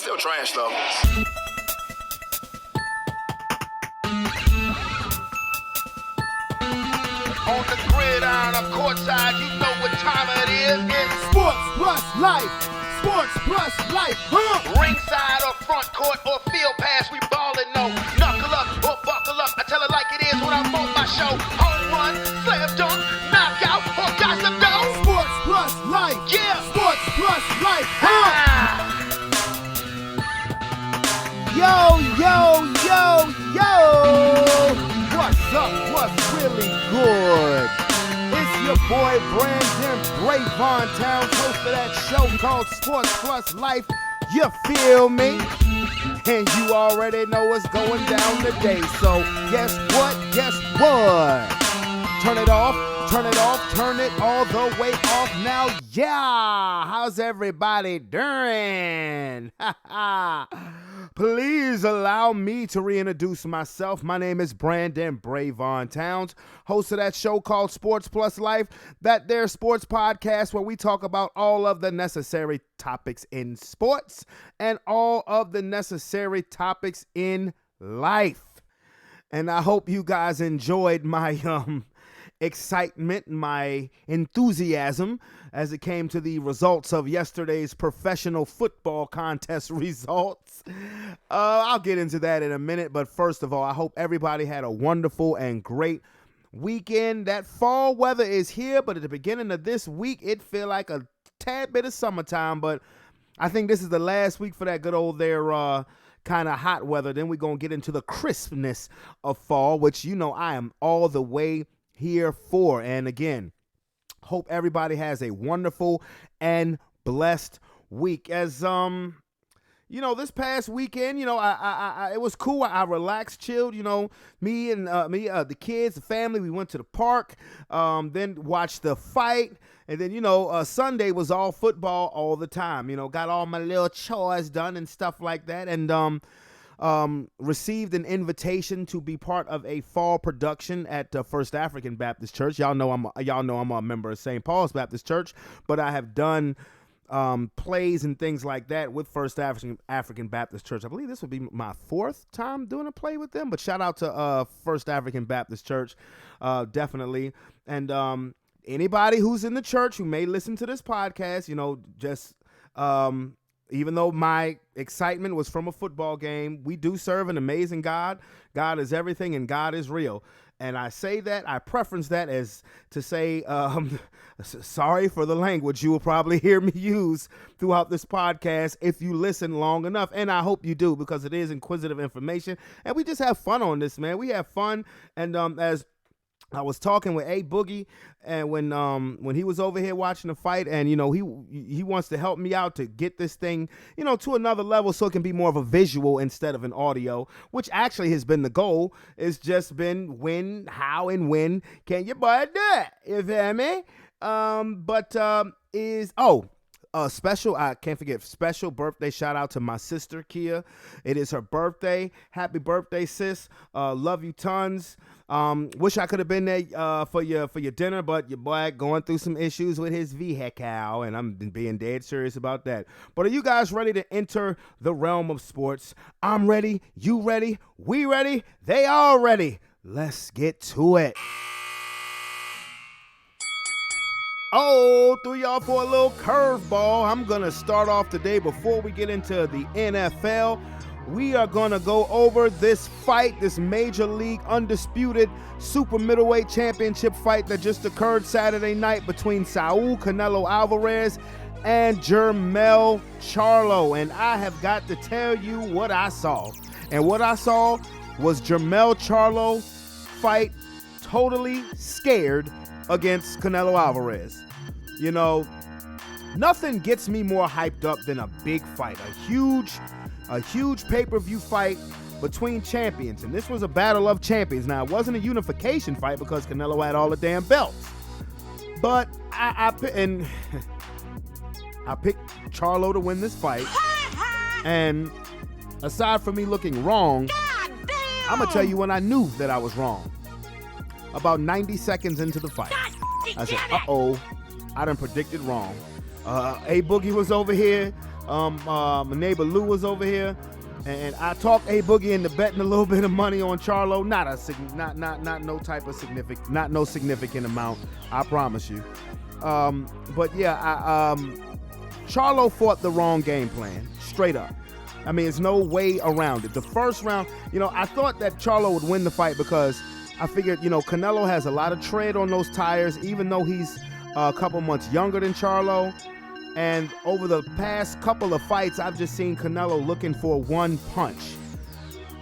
Still trash, though. On the gridiron or courtside, you know what time it is. It's Sports plus life. Sports plus life. Huh? ringside or front court or field pass. We ballin' no. Knuckle up or buckle up. I tell it like it is when I'm on my show. Home run, slam dunk, knockout, or got some dough. Sports plus life. Yeah. Sports plus life. Huh? Ah. Yo, yo, yo, yo. What's up? What's really good? It's your boy Brandon Brevon, host of that show called Sports Plus Life. You feel me? And you already know what's going down today. So guess what? Guess what? Turn it off, turn it off, turn it all the way off now. Yeah, how's everybody doing? Please allow me to reintroduce myself. My name is Brandon Brevon Towns, host of that show called Sports Plus Life, that there sports podcast where we talk about all of the necessary topics in sports and all of the necessary topics in life. And I hope you guys enjoyed my excitement, my enthusiasm as it came to the results of yesterday's professional football contest results. I'll get into that in a minute, but first of all, I hope everybody had a wonderful and great weekend. That fall weather is here, but at the beginning of this week, it feel like a tad bit of summertime, but I think this is the last week for that good old there kind of hot weather. Then we're going to get into the crispness of fall, which, you know, I am all the way here for. And again, hope everybody has a wonderful and blessed week. As you know, this past weekend, you know, I it was cool. I relaxed, chilled. You know, me and the kids, the family. We went to the park, then watched the fight, and then, you know, Sunday was all football all the time. You know, got all my little chores done and stuff like that, and received an invitation to be part of a fall production at First African Baptist Church. Y'all know I'm a member of St. Paul's Baptist Church, but I have done plays and things like that with First African Baptist Church. I believe this would be my fourth time doing a play with them, but shout out to First African Baptist Church, definitely. And anybody who's in the church who may listen to this podcast, you know, just even though my excitement was from a football game, we do serve an amazing God. God is everything and God is real. And I say that, I preference that as to say, sorry for the language you will probably hear me use throughout this podcast if you listen long enough. And I hope you do, because it is inquisitive information. And we just have fun on this, man. We have fun. And as I was talking with A Boogie, and when he was over here watching the fight, and, you know, he wants to help me out to get this thing, you know, to another level so it can be more of a visual instead of an audio, which actually has been the goal. It's just been how and when can your boy do it? You feel me? Special, I can't forget, special birthday shout out to my sister, Kia. It is her birthday. Happy birthday, sis. Love you tons. Wish I could have been there for your dinner, but your boy going through some issues with his vehicle, and I'm being dead serious about that. But are you guys ready to enter the realm of sports? I'm ready. You ready? We ready? They all ready. Let's get to it. Oh, threw y'all for a little curveball. I'm going to start off today before we get into the NFL. We are going to go over this fight, this Major League Undisputed Super Middleweight Championship fight that just occurred Saturday night between Saul Canelo Alvarez and Jermell Charlo. And I have got to tell you what I saw. And what I saw was Jermell Charlo fight totally scared against Canelo Alvarez. You know, nothing gets me more hyped up than a big fight, a huge pay-per-view fight between champions. And this was a battle of champions. Now, it wasn't a unification fight because Canelo had all the damn belts. But I picked Charlo to win this fight. And aside from me looking wrong, I'm going to tell you when I knew that I was wrong. About 90 seconds into the fight, I said, uh-oh, I done predicted wrong. A Boogie was over here My neighbor Lou was over here, and I talked A Boogie into betting a little bit of money on Charlo. Not no type of significant, not no significant amount. I promise you. But yeah, Charlo fought the wrong game plan, straight up. I mean, there's no way around it. The first round, I thought that Charlo would win the fight because I figured, Canelo has a lot of tread on those tires, even though he's a couple months younger than Charlo. And over the past couple of fights, I've just seen Canelo looking for one punch.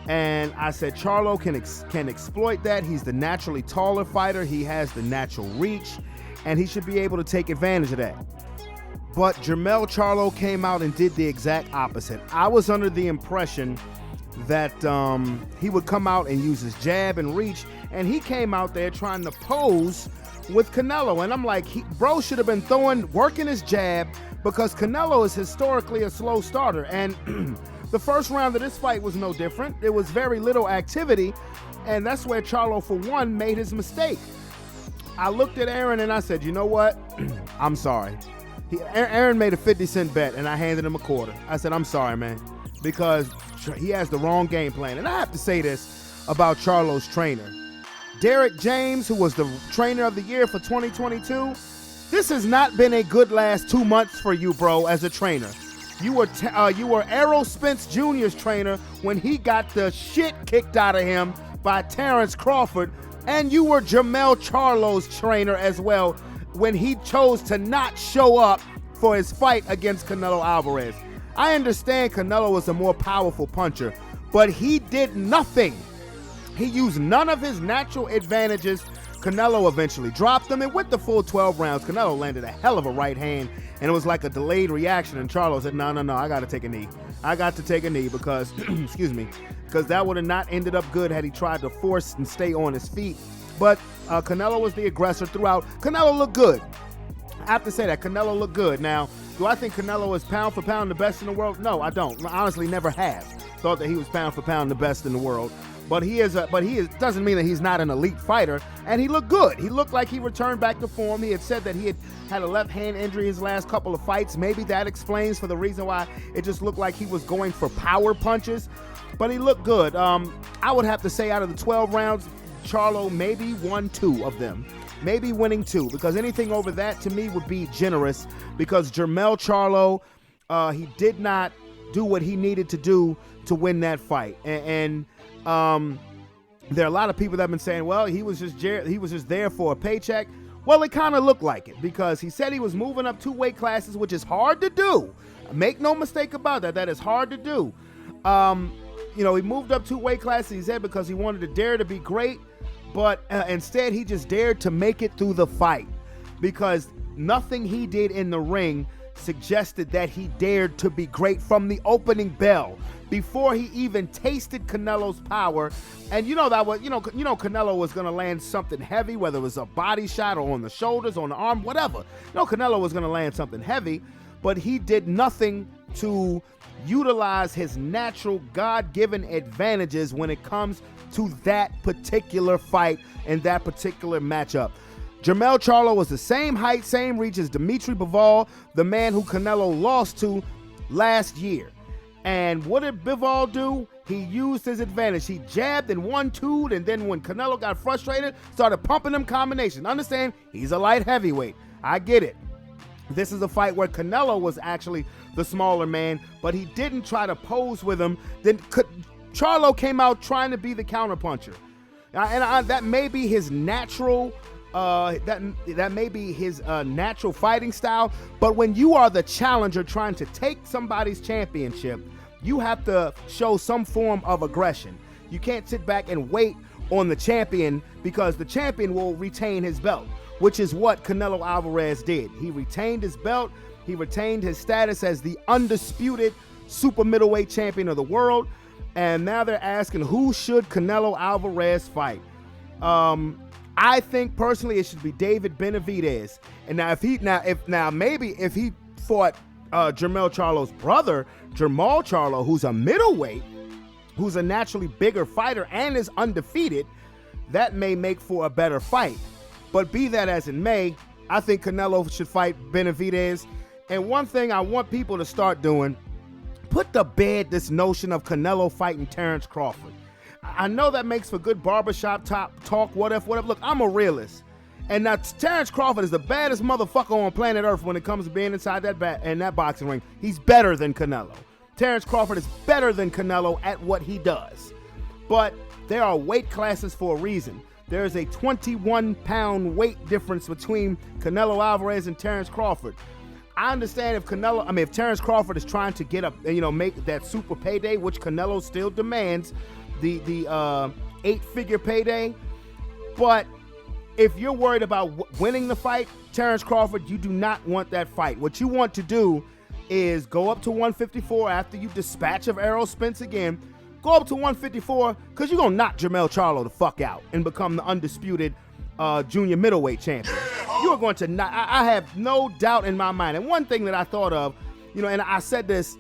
And I said Charlo can exploit that. He's the naturally taller fighter. He has the natural reach, and he should be able to take advantage of that. But Jermell Charlo came out and did the exact opposite. I was under the impression that he would come out and use his jab and reach, and he came out there trying to pose with Canelo, and I'm like, bro should have been working his jab, because Canelo is historically a slow starter, and the first round of this fight was no different. There was very little activity, and that's where Charlo, for one, made his mistake. I looked at Aaron and I said, you know what? I'm sorry. Aaron made a 50-cent bet, and I handed him a quarter. I said, I'm sorry, man, because he has the wrong game plan. And I have to say this about Charlo's trainer. Derek James, who was the trainer of the year for 2022, this has not been a good last 2 months for you, bro, as a trainer. You were Errol Spence Jr.'s trainer when he got the shit kicked out of him by Terrence Crawford, and you were Jermell Charlo's trainer as well when he chose to not show up for his fight against Canelo Alvarez. I understand Canelo was a more powerful puncher, but he did nothing. He used none of his natural advantages. Canelo eventually dropped him, and with the full 12 rounds, Canelo landed a hell of a right hand, and it was like a delayed reaction, and Charlo said, no, I got to take a knee. I got to take a knee because, because that would have not ended up good had he tried to force and stay on his feet. But Canelo was the aggressor throughout. Canelo looked good. I have to say that. Canelo looked good. Now, do I think Canelo is pound for pound the best in the world? No, I don't. I honestly never have thought that he was pound for pound the best in the world. But he is doesn't mean that he's not an elite fighter, and he looked good. He looked like he returned back to form. He had said that he had a left hand injury his last couple of fights. Maybe that explains for the reason why it just looked like he was going for power punches. But he looked good. I would have to say out of the 12 rounds, Charlo maybe won 2 of them. Maybe winning 2, because anything over that to me would be generous, because Jermell Charlo, he did not do what he needed to do to win that fight. And there are a lot of people that have been saying, well, he was just there for a paycheck. Well, it kind of looked like it, because he said he was moving up 2 weight classes, which is hard to do. Make no mistake about that. That is hard to do. He moved up 2 weight classes, he said, because he wanted to dare to be great. But instead, he just dared to make it through the fight, because nothing he did in the ring suggested that he dared to be great from the opening bell, before he even tasted Canelo's power. And Canelo was going to land something heavy, whether it was a body shot or on the shoulders, on the arm, whatever. Canelo was going to land something heavy, but he did nothing to utilize his natural God-given advantages when it comes to that particular fight and that particular matchup. Jermell Charlo was the same height, same reach as Dimitri Bivol, the man who Canelo lost to last year. And what did Bivol do? He used his advantage. He jabbed and 1-2'd, and then when Canelo got frustrated, started pumping them combinations. Understand, he's a light heavyweight. I get it. This is a fight where Canelo was actually the smaller man, but he didn't try to pose with him. Then Charlo came out trying to be the counterpuncher. That may be his natural that may be his natural fighting style, but when you are the challenger trying to take somebody's championship, you have to show some form of aggression. You can't sit back and wait on the champion, because the champion will retain his belt, which is what Canelo Alvarez did. He retained his belt. He retained his status as the undisputed super middleweight champion of the world. And now they're asking, who should Canelo Alvarez fight? I think personally it should be David Benavidez. And now if he fought Jermell Charlo's brother, Jermall Charlo, who's a middleweight, who's a naturally bigger fighter and is undefeated, that may make for a better fight. But be that as it may, I think Canelo should fight Benavidez. And one thing I want people to start doing, put to bed this notion of Canelo fighting Terrence Crawford. I know that makes for good barbershop talk, what if. Look, I'm a realist. And now Terrence Crawford is the baddest motherfucker on planet Earth when it comes to being inside that boxing ring. He's better than Canelo. Terrence Crawford is better than Canelo at what he does. But there are weight classes for a reason. There is a 21-pound weight difference between Canelo Alvarez and Terrence Crawford. I understand if Terrence Crawford is trying to get make that super payday, which Canelo still demands, the 8-figure payday. But if you're worried about winning the fight, Terrence Crawford, you do not want that fight. What you want to do is go up to 154 after you dispatch of Errol Spence again. Go up to 154 because you're going to knock Jermell Charlo the fuck out and become the undisputed junior middleweight champion. You're going to knock. I have no doubt in my mind. And one thing that I thought of, and I said this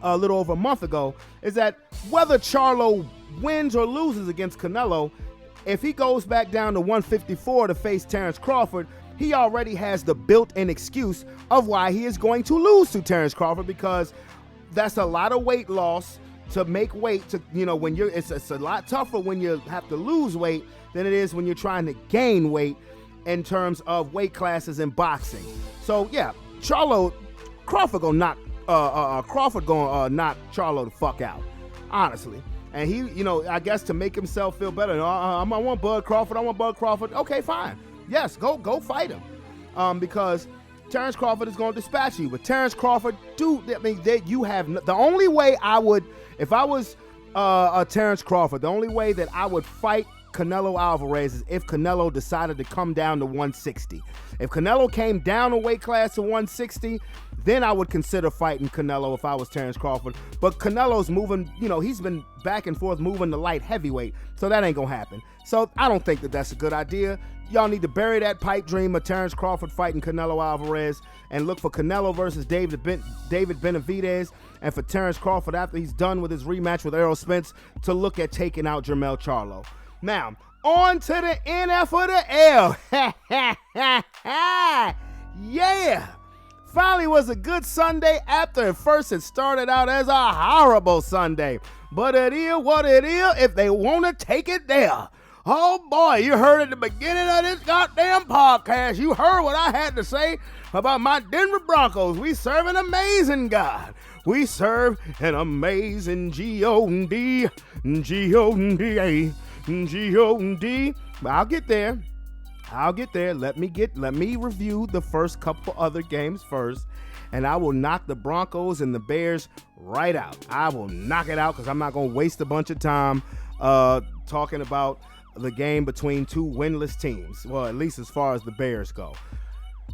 a little over a month ago, is that whether Charlo wins or loses against Canelo, if he goes back down to 154 to face Terrence Crawford, he already has the built-in excuse of why he is going to lose to Terrence Crawford, because that's a lot of weight loss to make weight. To when it's a lot tougher when you have to lose weight than it is when you're trying to gain weight in terms of weight classes in boxing. So yeah, Crawford gonna knock Charlo the fuck out, honestly. And he, I guess to make himself feel better, I want Bud Crawford. Okay, fine. Yes, go fight him. Because Terrence Crawford is going to dispatch you. But Terrence Crawford, the only way I would, if I was Terrence Crawford, the only way that I would fight Canelo Alvarez is if Canelo decided to come down to 160. If Canelo came down a weight class to 160, then I would consider fighting Canelo if I was Terrence Crawford. But Canelo's moving, he's been back and forth moving to light heavyweight, so that ain't gonna happen. So I don't think that that's a good idea. Y'all need to bury that pipe dream of Terrence Crawford fighting Canelo Alvarez and look for Canelo versus David Benavidez, and for Terrence Crawford, after he's done with his rematch with Errol Spence, to look at taking out Jermell Charlo. Now, on to the NF of the L. Yeah! Finally was a good Sunday after at first it started out as a horrible Sunday. But it is what it is if they want to take it there. Oh boy, you heard at the beginning of this goddamn podcast, you heard what I had to say about my Denver Broncos. We serve an amazing God. We serve an amazing G-O-D. But I'll get there. Let me review the first couple other games first, and I will knock the Broncos and the Bears right out. I will knock it out because I'm not going to waste a bunch of time talking about the game between two winless teams. Well, at least as far as the Bears go.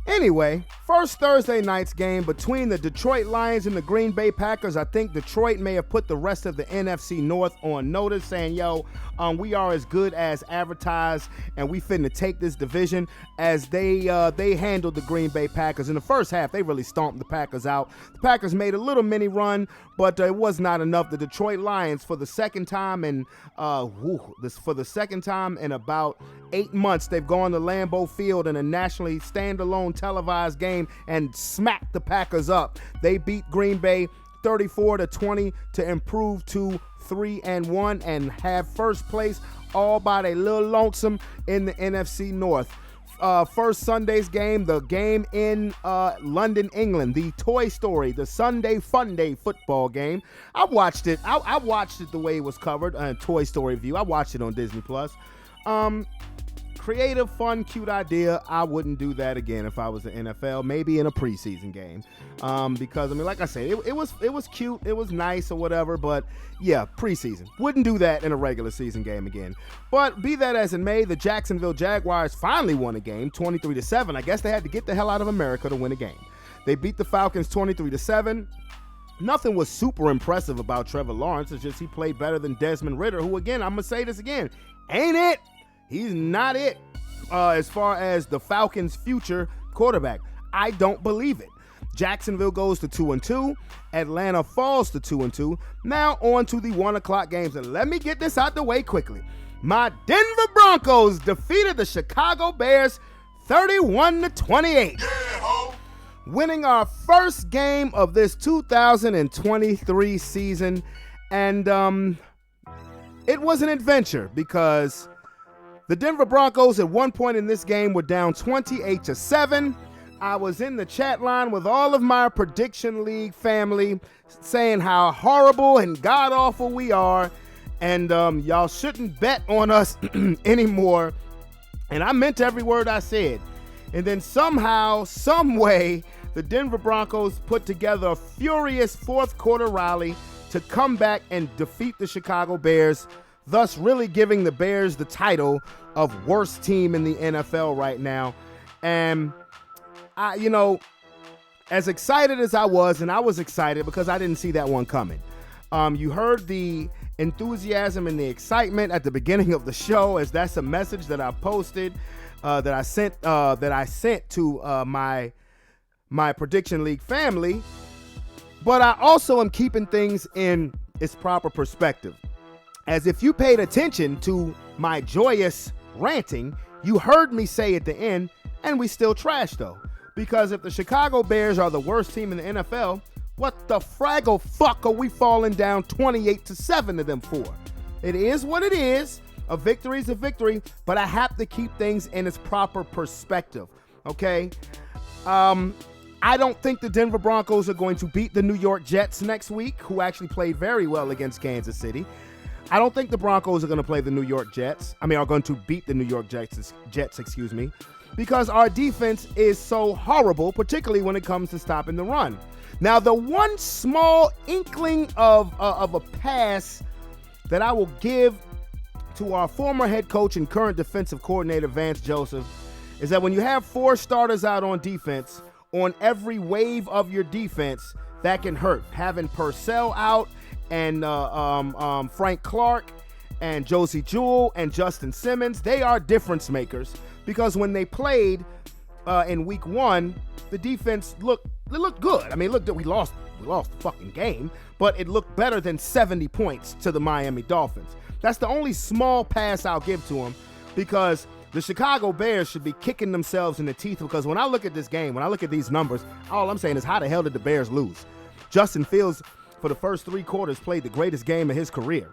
Anyway, first Thursday night's game between the Detroit Lions and the Green Bay Packers. I think Detroit may have put the rest of the NFC North on notice, saying, we are as good as advertised, and we finna take this division, as they handled the Green Bay Packers. In the first half, they really stomped the Packers out. The Packers made a little mini run, but it was not enough. The Detroit Lions, for the second time in about 8 months, they've gone to Lambeau Field in a nationally standalone televised game and smacked the Packers up. They beat Green Bay 34-20 to improve to 3-1 and have first place all by their little lonesome in the NFC North. First Sunday's game, the game in London, England, the Toy Story, the Sunday Fun Day football game. I watched it. I watched it the way it was covered on Toy Story View. I watched it on Disney Plus. Creative, fun, cute idea. I wouldn't do that again if I was the NFL, maybe in a preseason game. Because, like I said, it was cute, it was nice or whatever, but yeah, preseason. Wouldn't do that in a regular season game again. But be that as it may, the Jacksonville Jaguars finally won a game, 23-7. I guess they had to get the hell out of America to win a game. They beat the Falcons 23-7. Nothing was super impressive about Trevor Lawrence. It's just he played better than Desmond Ridder, who, again, I'm going to say this again, ain't it. He's not it as far as the Falcons' future quarterback. I don't believe it. Jacksonville goes to 2-2. Atlanta falls to 2-2. Now on to the 1 o'clock games. And let me get this out the way quickly. My Denver Broncos defeated the Chicago Bears 31-28. winning our first game of this 2023 season. And it was an adventure because the Denver Broncos at one point in this game were down 28-7. I was in the chat line with all of my Prediction League family saying how horrible and god-awful we are. And y'all shouldn't bet on us anymore. And I meant every word I said. And then somehow, some way, the Denver Broncos put together a furious fourth quarter rally to come back and defeat the Chicago Bears, thus really giving the Bears the title of worst team in the NFL right now. And as excited as I was, and I was excited because I didn't see that one coming. You heard the enthusiasm and the excitement at the beginning of the show, as that's a message that I posted, that I sent to my Prediction League family. But I also am keeping things in its proper perspective. As if you paid attention to my joyous ranting, you heard me say at the end, and we still trash though. Because if the Chicago Bears are the worst team in the NFL, what the fraggle fuck are we falling down 28-7 to them for? It is what it is. A victory is a victory, but I have to keep things in its proper perspective, okay? I don't think the Denver Broncos are going to beat the New York Jets next week, who actually played very well against Kansas City. I don't think the Broncos are going to play the New York Jets. Are going to beat the New York Jets, because our defense is so horrible, particularly when it comes to stopping the run. Now, the one small inkling of a pass that I will give to our former head coach and current defensive coordinator, Vance Joseph, is that when you have four starters out on defense, on every wave of your defense, that can hurt. Having Purcell out and Frank Clark and Josie Jewell and Justin Simmons, they are difference makers, because when they played in week one, the defense looked good. We lost the fucking game, but it looked better than 70 points to the Miami Dolphins. That's the only small pass I'll give to them, because the Chicago Bears should be kicking themselves in the teeth, because when I look at this game, when I look at these numbers, all I'm saying is, how the hell did the Bears lose? Justin Fields, for the first three quarters, played the greatest game of his career.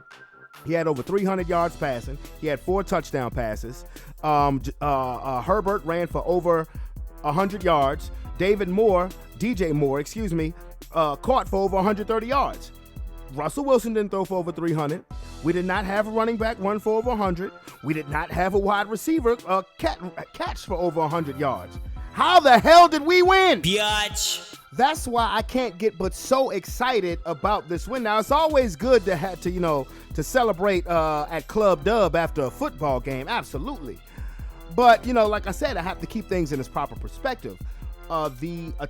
He had over 300 yards passing. He had 4 touchdown passes. Herbert ran for over 100 yards. DJ Moore, caught for over 130 yards. Russell Wilson didn't throw for over 300. We did not have a running back run for over 100. We did not have a wide receiver catch for over 100 yards. How the hell did we win? Biatch. That's why I can't get but so excited about this win. Now, it's always good to have to celebrate at Club Dub after a football game. Absolutely. But, like I said, I have to keep things in its proper perspective. A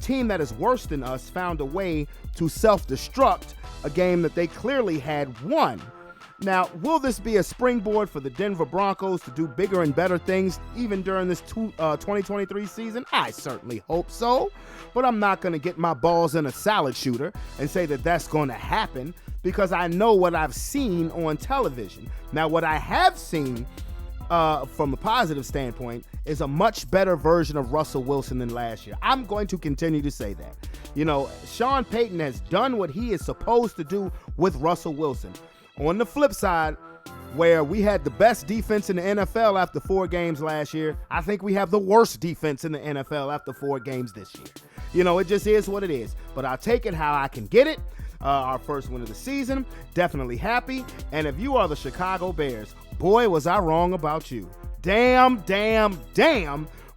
team that is worse than us found a way to self-destruct a game that they clearly had won. Now, will this be a springboard for the Denver Broncos to do bigger and better things even during this 2023 season? I certainly hope so, but I'm not going to get my balls in a salad shooter and say that that's going to happen, because I know what I've seen on television. Now, what I have seen from a positive standpoint is a much better version of Russell Wilson than last year. I'm going to continue to say that. Sean Payton has done what he is supposed to do with Russell Wilson. On the flip side, where we had the best defense in the NFL after 4 games last year, I think we have the worst defense in the NFL after 4 games this year. It just is what it is. But I'll take it how I can get it. Our first win of the season, definitely happy. And if you are the Chicago Bears, boy, was I wrong about you. Damn,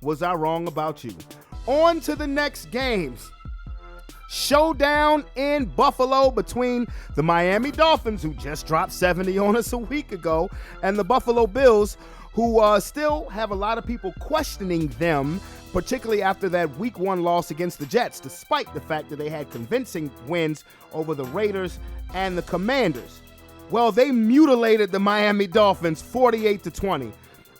was I wrong about you. On to the next games. Showdown in Buffalo between the Miami Dolphins, who just dropped 70 on us a week ago, and the Buffalo Bills, who still have a lot of people questioning them, particularly after that week 1 loss against the Jets, despite the fact that they had convincing wins over the Raiders and the Commanders. Well, they mutilated the Miami Dolphins 48-20.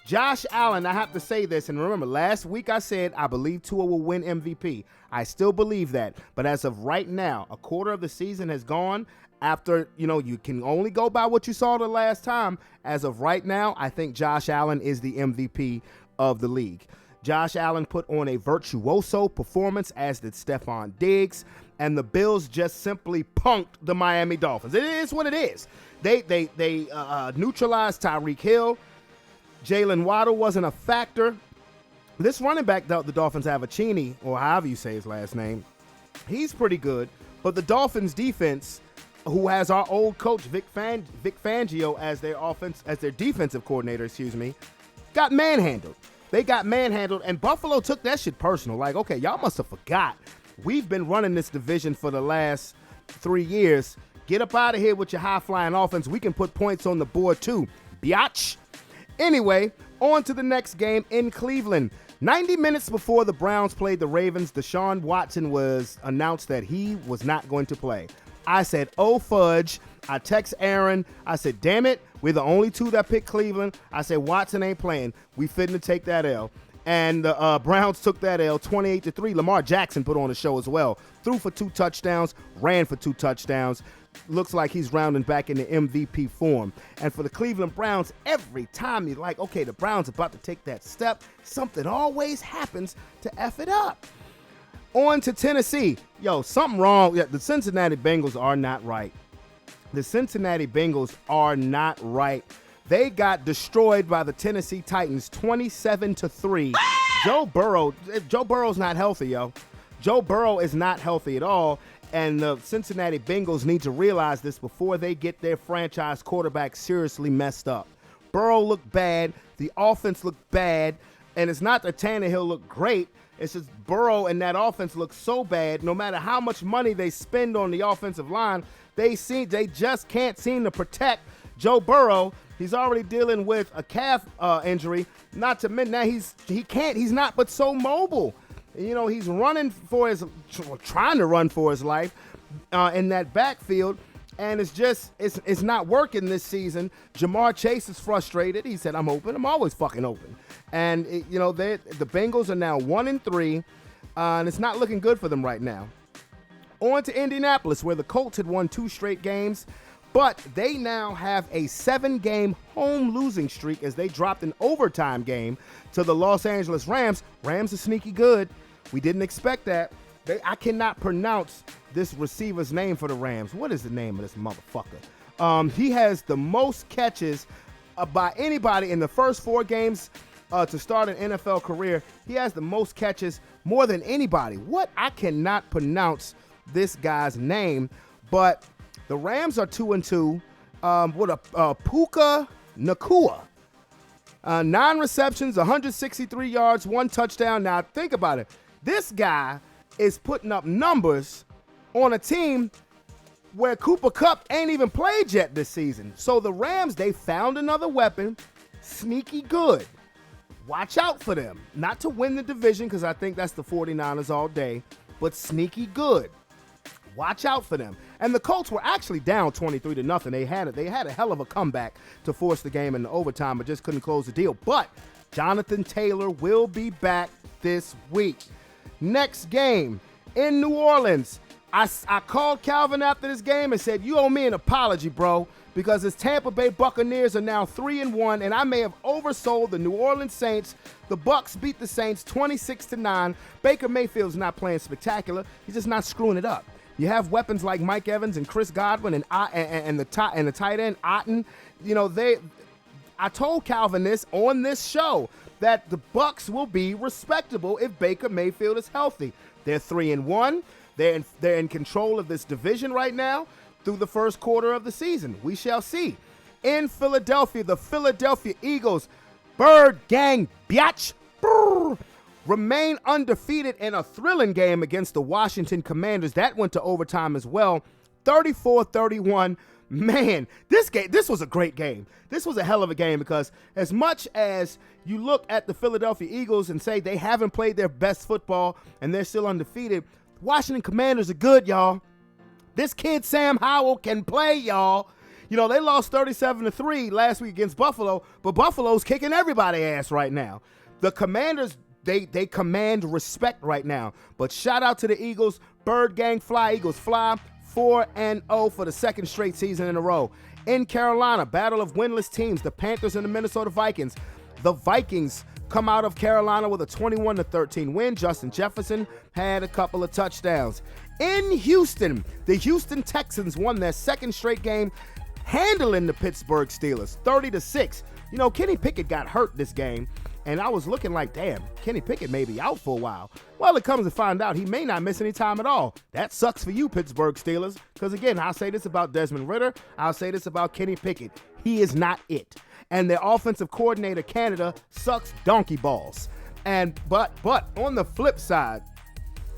Josh Allen, I have to say this, and remember, last week I said I believe Tua will win MVP. I still believe that, but as of right now, a quarter of the season has gone. After, you can only go by what you saw the last time. As of right now, I think Josh Allen is the MVP of the league. Josh Allen put on a virtuoso performance, as did Stephon Diggs, and the Bills just simply punked the Miami Dolphins. It is what it is. They neutralized Tyreek Hill. Jalen Waddle wasn't a factor. This running back, the Dolphins have, Cheney, or however you say his last name, he's pretty good. But the Dolphins defense, who has our old coach Vic Fangio as their defensive coordinator, got manhandled. They got manhandled, and Buffalo took that shit personal. Like, okay, y'all must have forgot. We've been running this division for the last 3 years. Get up out of here with your high-flying offense. We can put points on the board too, biatch. Anyway, on to the next game in Cleveland. 90 minutes before the Browns played the Ravens, Deshaun Watson was announced that he was not going to play. I said, oh, fudge. I text Aaron. I said, damn it. We're the only two that picked Cleveland. I said, Watson ain't playing. We fitting to take that L. And the Browns took that L 28-3. Lamar Jackson put on a show as well. Threw for 2 touchdowns, ran for 2 touchdowns. Looks like he's rounding back into MVP form. And for the Cleveland Browns, every time you're like, okay, the Browns about to take that step, something always happens to F it up. On to Tennessee. Yo, something wrong. Yeah, the Cincinnati Bengals are not right. The Cincinnati Bengals are not right. They got destroyed by the Tennessee Titans 27-3. Joe Burrow's not healthy, yo. Joe Burrow is not healthy at all. And the Cincinnati Bengals need to realize this before they get their franchise quarterback seriously messed up. Burrow looked bad. The offense looked bad. And it's not that Tannehill looked great. It's just Burrow and that offense look so bad. No matter how much money they spend on the offensive line, they just can't seem to protect Joe Burrow. He's already dealing with a calf injury. Not to mention that he's not but so mobile. You know, he's trying to run for his life in that backfield, and it's not working this season. Jamar Chase is frustrated. He said, I'm open. I'm always fucking open. And, the Bengals are now 1-3, and it's not looking good for them right now. On to Indianapolis, where the Colts had won 2 straight games, but they now have a 7-game home losing streak as they dropped an overtime game to the Los Angeles Rams. Rams are sneaky good. We didn't expect that. I cannot pronounce this receiver's name for the Rams. What is the name of this motherfucker? He has the most catches by anybody in the first 4 games to start an NFL career. He has the most catches, more than anybody. I cannot pronounce this guy's name, but the Rams are 2-2 with a Puka Nacua. 9 receptions, 163 yards, 1 touchdown. Now, think about it. This guy is putting up numbers on a team where Cooper Kupp ain't even played yet this season. So the Rams, they found another weapon, sneaky good. Watch out for them. Not to win the division, because I think that's the 49ers all day, but sneaky good. Watch out for them. And the Colts were actually down 23-0. They had a hell of a comeback to force the game in the overtime, but just couldn't close the deal. But Jonathan Taylor will be back this week. Next game in New Orleans. I called Calvin after this game and said, you owe me an apology, bro, because his Tampa Bay Buccaneers are now 3-1, and I may have oversold the New Orleans Saints. The Bucs beat the Saints 26-9. Baker Mayfield's not playing spectacular. He's just not screwing it up. You have weapons like Mike Evans and Chris Godwin and the tight end Otten. I told Calvin this on this show that the Bucs will be respectable if Baker Mayfield is healthy. They're 3-1. They're in control of this division right now through the first quarter of the season. We shall see. In Philadelphia, the Philadelphia Eagles, Bird Gang Biatch, remain undefeated in a thrilling game against the Washington Commanders. That went to overtime as well. 34-31. Man, this was a great game. This was a hell of a game because as much as you look at the Philadelphia Eagles and say they haven't played their best football and they're still undefeated, Washington Commanders are good, y'all. This kid Sam Howell can play, y'all. They lost 37-3 last week against Buffalo, but Buffalo's kicking everybody's ass right now. The Commanders, they command respect right now. But shout out to the Eagles. Bird Gang Fly, Eagles Fly. 4-0 for the second straight season in a row. In Carolina, battle of winless teams, the Panthers and the Minnesota Vikings. The Vikings come out of Carolina with a 21-13 win. Justin Jefferson had a couple of touchdowns. In Houston, the Houston Texans won their second straight game, handling the Pittsburgh Steelers 30-6. You know, Kenny Pickett got hurt this game, and I was looking like, damn, Kenny Pickett may be out for a while. Well, it comes to find out he may not miss any time at all. That sucks for you, Pittsburgh Steelers, because again, I'll say this about Desmond Ridder, I'll say this about Kenny Pickett. He is not it. And their offensive coordinator, Canada, sucks donkey balls. But on the flip side,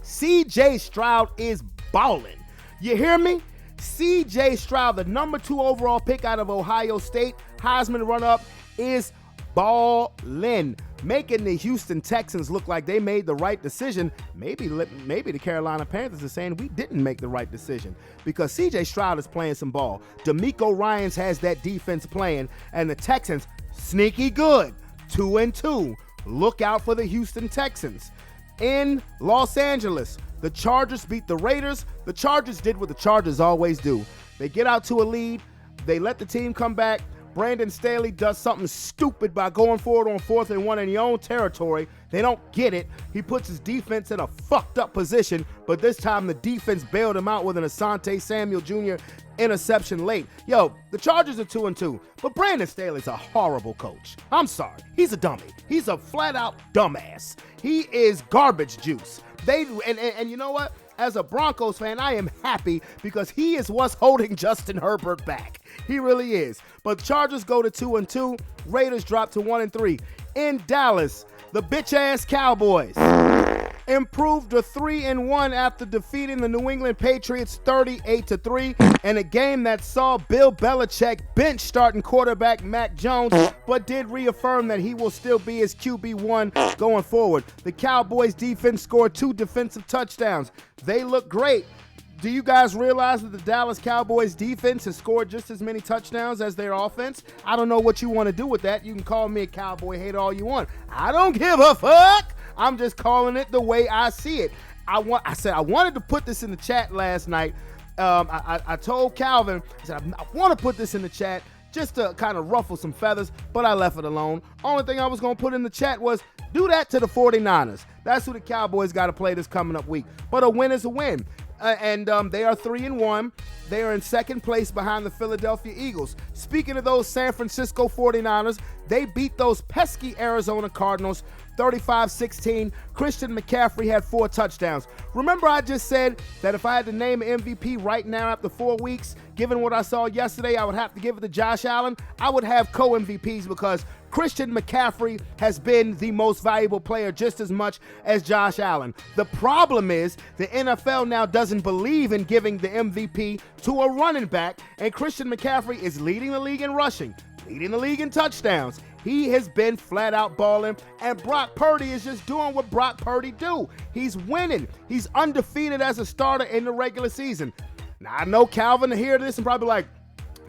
C.J. Stroud is balling. You hear me? C.J. Stroud, the number 2 overall pick out of Ohio State, Heisman runner-up, is ballin', making the Houston Texans look like they made the right decision. Maybe the Carolina Panthers are saying we didn't make the right decision because C.J. Stroud is playing some ball. DeMeco Ryans has that defense playing, and the Texans, sneaky good, 2-2. Look out for the Houston Texans. In Los Angeles, the Chargers beat the Raiders. The Chargers did what the Chargers always do. They get out to a lead. They let the team come back. Brandon Staley does something stupid by going forward on 4th and 1 in your own territory. They don't get it. He puts his defense in a fucked up position, but this time the defense bailed him out with an Asante Samuel Jr. interception late. Yo, the Chargers are 2-2, but Brandon Staley's a horrible coach. I'm sorry. He's a dummy. He's a flat-out dumbass. He is garbage juice. And you know what? As a Broncos fan, I am happy because he is what's holding Justin Herbert back. He really is. But Chargers go to 2-2. Raiders drop to 1-3. In Dallas, the bitch-ass Cowboys improved to 3-1 after defeating the New England Patriots 38-3 in a game that saw Bill Belichick bench starting quarterback Mac Jones, but did reaffirm that he will still be his QB1 going forward. The Cowboys defense scored 2 defensive touchdowns. They look great. Do you guys realize that the Dallas Cowboys defense has scored just as many touchdowns as their offense? I don't know what you want to do with that. You can call me a Cowboy hater all you want. I don't give a fuck. I'm just calling it the way I see it. I wanted to put this in the chat last night. I told Calvin, I said, I want to put this in the chat just to kind of ruffle some feathers, but I left it alone. Only thing I was going to put in the chat was do that to the 49ers. That's who the Cowboys got to play this coming up week. But a win is a win. And they are 3-1. They are in second place behind the Philadelphia Eagles. Speaking of those San Francisco 49ers, they beat those pesky Arizona Cardinals 35-16. Christian McCaffrey had 4 touchdowns. Remember I just said that if I had to name an MVP right now after 4 weeks, given what I saw yesterday, I would have to give it to Josh Allen. I would have co-MVPs because Christian McCaffrey has been the most valuable player just as much as Josh Allen. The problem is the NFL now doesn't believe in giving the MVP to a running back, and Christian McCaffrey is leading the league in rushing, leading the league in touchdowns. He has been flat out balling, and Brock Purdy is just doing what Brock Purdy do. He's winning. He's undefeated as a starter in the regular season. Now, I know Calvin to hear this and probably like,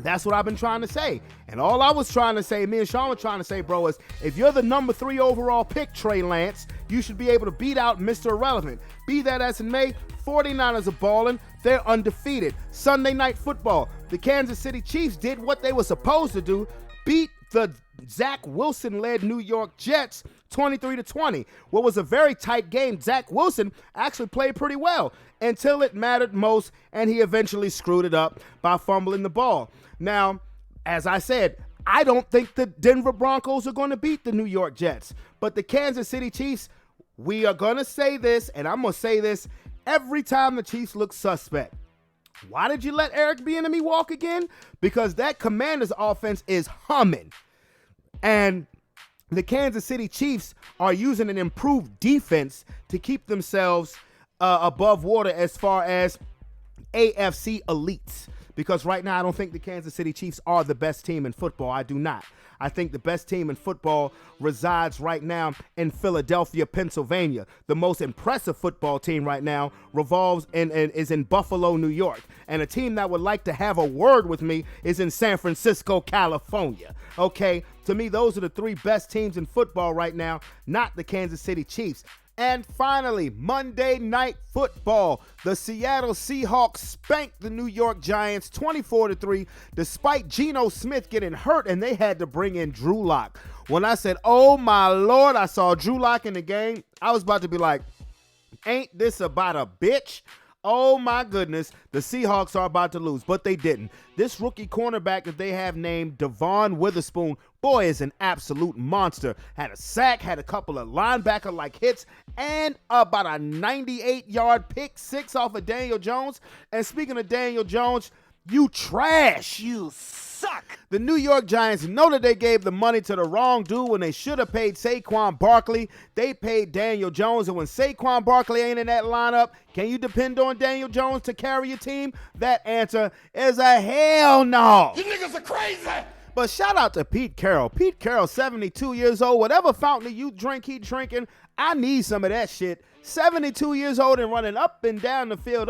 that's what I've been trying to say. And all I was trying to say, me and Sean were trying to say, bro, is if you're the number 3 overall pick, Trey Lance, you should be able to beat out Mr. Irrelevant. Be that as it may, 49ers are balling. They're undefeated. Sunday Night Football. The Kansas City Chiefs did what they were supposed to do, beat the Zach Wilson-led New York Jets 23-20. What was a very tight game. Zach Wilson actually played pretty well until it mattered most, and he eventually screwed it up by fumbling the ball. Now, as I said, I don't think the Denver Broncos are going to beat the New York Jets, but the Kansas City Chiefs, we are going to say this, and I'm going to say this every time the Chiefs look suspect. Why did you let Eric Bieniemy walk again? Because that Commanders offense is humming. And the Kansas City Chiefs are using an improved defense to keep themselves above water as far as AFC elites. Because right now I don't think the Kansas City Chiefs are the best team in football. I do not. I think the best team in football resides right now in Philadelphia, Pennsylvania. The most impressive football team right now revolves and is in Buffalo, New York. And a team that would like to have a word with me is in San Francisco, California. Okay, to me, those are the 3 best teams in football right now, not the Kansas City Chiefs. And finally, Monday Night Football. The Seattle Seahawks spanked the New York Giants 24-3 despite Geno Smith getting hurt and they had to bring in Drew Lock. When I said, oh my Lord, I saw Drew Lock in the game, I was about to be like, ain't this about a bitch? Oh my goodness, the Seahawks are about to lose, but they didn't. This rookie cornerback that they have named Devon Witherspoon, boy, is an absolute monster. Had a sack, had a couple of linebacker-like hits, and about a 98-yard pick six off of Daniel Jones. And speaking of Daniel Jones, you trash. You suck. The New York Giants know that they gave the money to the wrong dude when they should have paid Saquon Barkley. They paid Daniel Jones, and when Saquon Barkley ain't in that lineup, can you depend on Daniel Jones to carry your team? That answer is a hell no. You niggas are crazy. But shout out to Pete Carroll. Pete Carroll, 72 years old. Whatever fountain you drink, he drinking. I need some of that shit. 72 years old and running up and down the field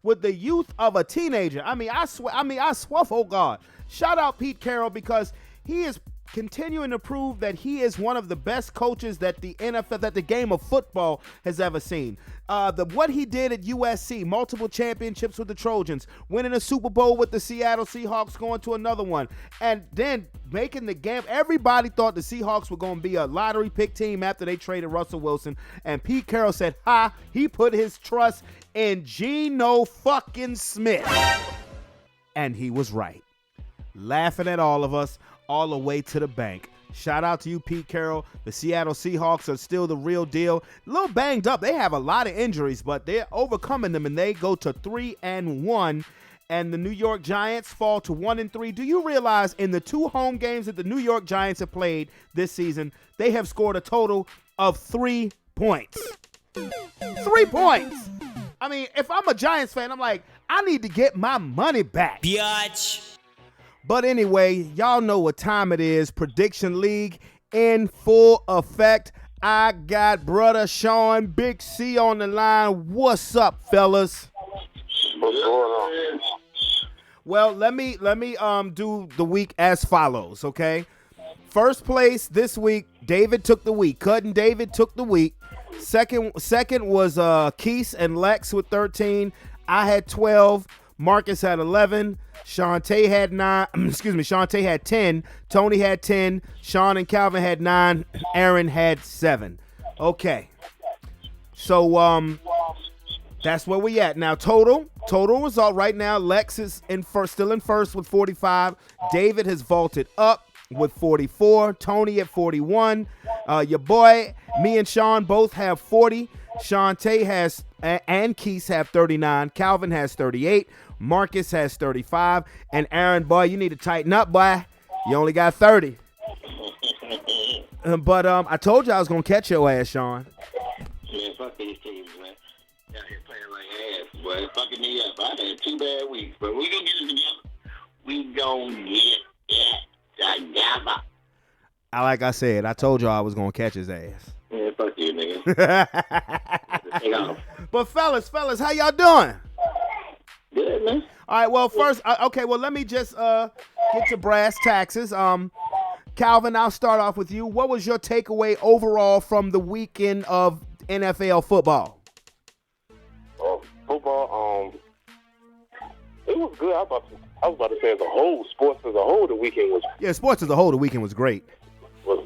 with the youth of a teenager. I swear, oh God. Shout out Pete Carroll because he is continuing to prove that he is one of the best coaches that the NFL, that the game of football has ever seen. What he did at USC, multiple championships with the Trojans, winning a Super Bowl with the Seattle Seahawks, going to another one, and then making the game. Everybody thought the Seahawks were going to be a lottery pick team after they traded Russell Wilson, and Pete Carroll said, he put his trust in Geno fucking Smith. And he was right. Laughing at all of us all the way to the bank. Shout out to you, Pete Carroll. The Seattle Seahawks are still the real deal. A little banged up. They have a lot of injuries, but they're overcoming them, and they go to 3-1. And the New York Giants fall to 1-3. Do you realize in the 2 home games that the New York Giants have played this season, they have scored a total of 3 points? 3 points. I mean, if I'm a Giants fan, I'm like, I need to get my money back. Biatch. But anyway, y'all know what time it is. Prediction League in full effect. I got brother Sean Big C on the line. What's up, fellas? What's going on? Well, let me do the week as follows, okay? First place this week, David took the week. Cut and David took the week. Second was Keese and Lex with 13. I had 12. Marcus had 11. Shantae had 9. Shantae had 10. Tony had 10. Sean and Calvin had 9. Aaron had 7. Okay. So that's where we at. Now total result right now, Lex is still in first with 45. David has vaulted up with 44. Tony at 41. Your boy, me and Sean both have 40. Shantae has and Keese have 39. Calvin has 38. Marcus has 35. And Aaron, boy, you need to tighten up, boy. You only got 30. But I told you I was going to catch your ass, Sean. Man, fuck these teams, man. Out here playing like ass, boy. It's fucking me up. I had 2 bad weeks, but we gonna get it together. We gonna get it together. Like I said, I told you I was going to catch his ass. Man, fuck you, nigga. But fellas, how y'all doing? Good, man. All right, well, first, let me just get to brass taxes. Calvin, I'll start off with you. What was your takeaway overall from the weekend of NFL football? Football, it was good. I was about to say as a whole, sports as a whole, the weekend was sports as a whole, the weekend was great.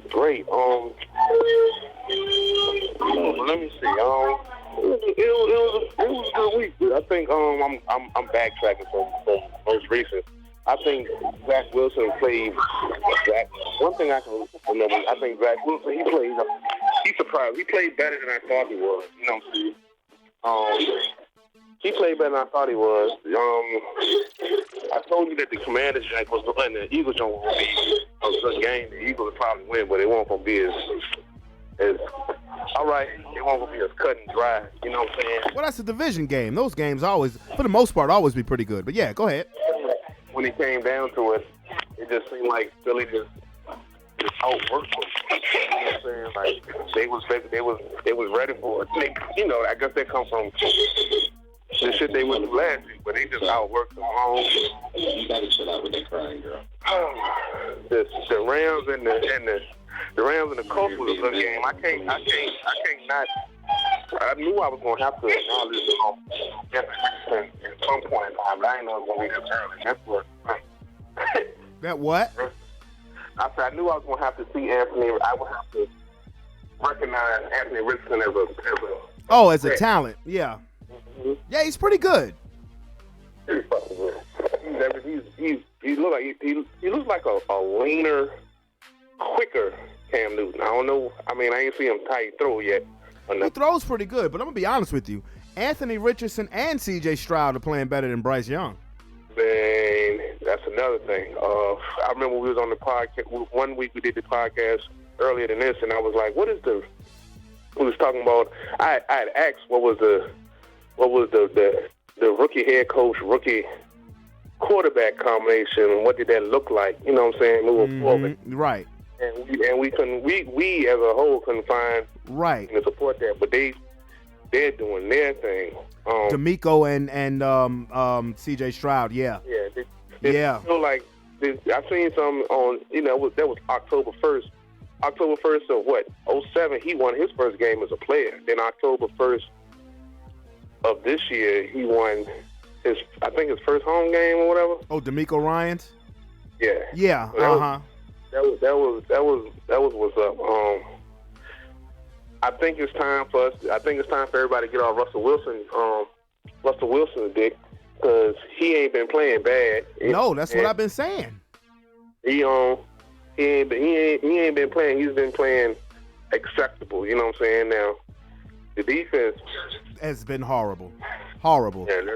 Great. Let me see. It was a good week. I think I'm backtracking from most recent. I think Zach Wilson played. One thing I can remember, I think Zach Wilson he surprised. He played better than I thought he was. You know what I'm saying? He played better than I thought he was. I told you that the Commanders joint was and the Eagles joint would be a good game. The Eagles would probably win, but it won't gonna be as all right. It won't gonna be as cut and dry. You know what I'm saying? Well, that's a division game. Those games always, for the most part, always be pretty good. But yeah, go ahead. When it came down to it, it just seemed like Philly just outworked them. You know what I'm saying? Like they was ready for it. You know, I guess that comes from the shit they went through last week, but they just outworked them all. You gotta chill out with that crying, girl. The Rams and the The Rams and the Colts was a good game. I can't not. I knew I was gonna have to acknowledge at some point in time, but I didn't know it was gonna be this early. That's what. That what? I said I knew I was gonna have to see Anthony. I would have to recognize Anthony Richardson as a talent. Yeah. Mm-hmm. Yeah, he's pretty good. He's fucking good. He looks like a leaner, quicker Cam Newton. I don't know. I mean, I ain't see him tight throw yet. He throws pretty good, but I'm gonna be honest with you. Anthony Richardson and C.J. Stroud are playing better than Bryce Young. Man, that's another thing. I remember we was on the podcast one week. We did the podcast earlier than this, and I was like, "What is the?" We was talking about. I had asked what was the rookie head coach, rookie quarterback combination. What did that look like? You know what I'm saying? Moving forward, right? And we couldn't. We as a whole couldn't find to support that, but they're doing their thing. D'Amico and C.J. Stroud, yeah. Yeah. Feel like I seen some on. That was October 1st. October 1st of what? 2007. He won his first game as a player. Then October 1st of this year, he won his first home game or whatever. Oh, D'Amico Ryans. Yeah. Yeah. So that was what's up. I think it's time for us. I think it's time for everybody to get off Russell Wilson's dick, because he ain't been playing bad. No, that's what I've been saying. He ain't been playing. He's been playing acceptable. You know what I'm saying? Now, the defense has been horrible. Yeah,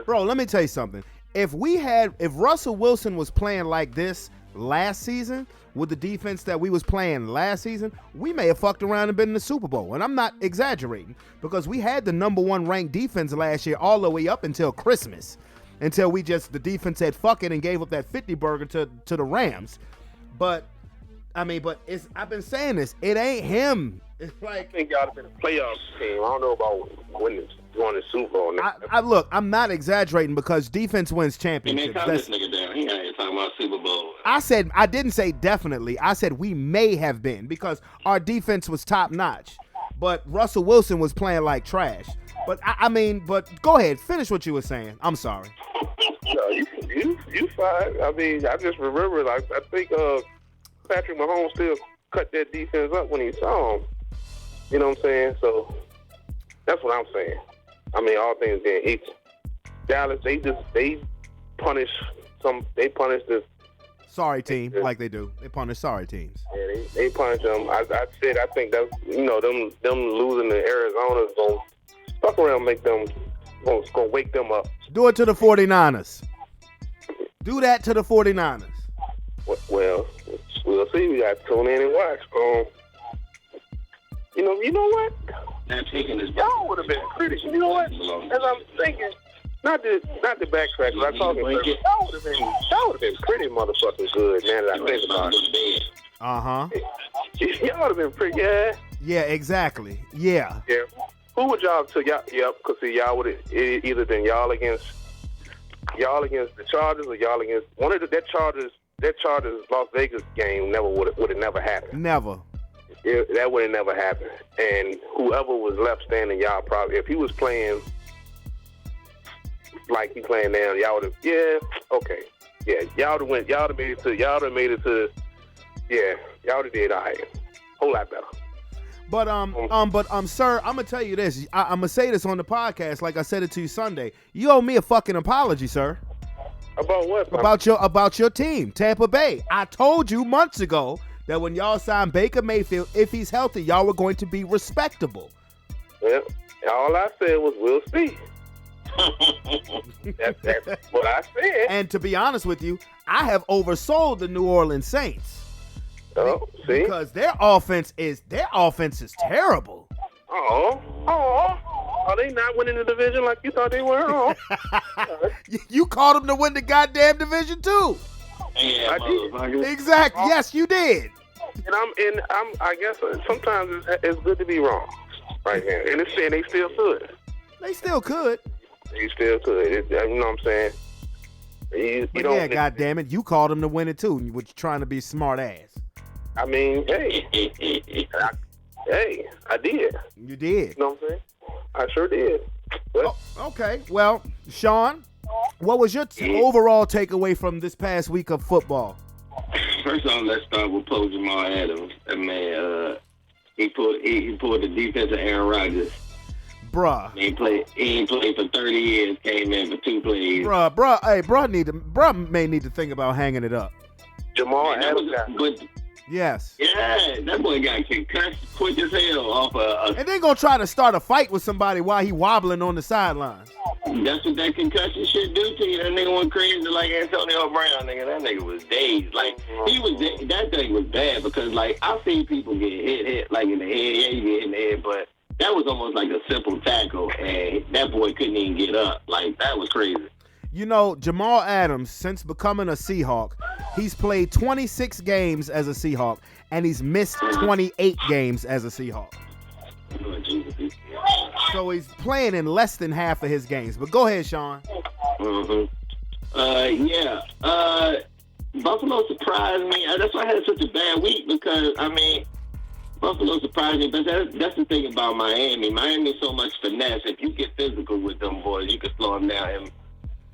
bro, let me tell you something. If Russell Wilson was playing like this last season, with the defense that we was playing last season, we may have fucked around and been in the Super Bowl. And I'm not exaggerating, because we had the number 1 ranked defense last year all the way up until Christmas, until the defense said fuck it and gave up that 50 burger to the Rams. But I've been saying this. It ain't him. It's like, I think y'all have been a playoff team. I don't know about winning the Super Bowl. Look, I'm not exaggerating, because defense wins championships. Calm this nigga down. He ain't talking about Super Bowl. I didn't say definitely. I said we may have been, because our defense was top notch, but Russell Wilson was playing like trash. But but go ahead, finish what you were saying. I'm sorry. No, you fine. I mean, I just remember, I think Patrick Mahomes still cut that defense up when he saw him. You know what I'm saying? So that's what I'm saying. I mean, all things being equal, Dallas, they punish this sorry team like they do. They punish sorry teams. Yeah, they punish them. I think that's them losing to Arizona is gonna fuck around, gonna wake them up. Do it to the 49ers. Do that to the 49ers. Well, we'll see. We got to tune in and watch. You know what? Y'all would have been pretty. You know what? As I'm thinking, not to backtrack, but I'm talking. Y'all would have been pretty motherfucking good, man. That I think about it. Y'all would have been pretty. Yeah, exactly. Yeah. Who would y'all took? Yep. Because see, y'all would have either been y'all against the Chargers, or y'all against one of that Chargers Las Vegas game. Would have never happened. Never. That would have never happened. And whoever was left standing, y'all probably, if he was playing like he playing now, y'all would have, okay. Yeah, y'all would have made it to, y'all would have did all right. Whole lot better. But sir, I'm gonna tell you this. I'm gonna say this on the podcast, like I said it to you Sunday. You owe me a fucking apology, sir. About what? About your team, Tampa Bay. I told you months ago that when y'all signed Baker Mayfield, if he's healthy, y'all were going to be respectable. Well, all I said was we'll see. That's what I said. And to be honest with you, I have oversold the New Orleans Saints. Oh, see? Because their offense is terrible. Are they not winning the division like you thought they were? You called them to win the goddamn division too. Yeah, I did. Exactly. Yes, you did. And I guess sometimes it's good to be wrong, right here. And they still could. They still could. You still could. You know what I'm saying? But yeah, goddamn it, you called them to win it too, and you were trying to be smart ass. I mean, hey, I did. You did. You know what I'm saying? I sure did. But, Okay. Well, Sean, what was your overall takeaway from this past week of football? First off, let's start with Poe Jamal Adams. That man, he pulled the defense of Aaron Rodgers. Bruh. He ain't played for 30 years, came in for 2 plays. Bruh may need to think about hanging it up. Jamal Adams. Yes. Yeah, that boy got concussed quick as hell off a. And then gonna try to start a fight with somebody while he wobbling on the sidelines. That's what that concussion shit do to you. That nigga went crazy like Antonio Brown, nigga. That nigga was dazed. Like, that thing was bad because, like, I've seen people get hit, like, in the head. Yeah, you get hit in the head, but that was almost like a simple tackle, and that boy couldn't even get up. Like, that was crazy. You know, Jamal Adams, since becoming a Seahawk, he's played 26 games as a Seahawk, and he's missed 28 games as a Seahawk. So he's playing in less than half of his games. But go ahead, Sean. Buffalo surprised me. That's why I had such a bad week because, I mean, Buffalo surprised me. But that's the thing about Miami. Miami's so much finesse. If you get physical with them boys, you can slow them down.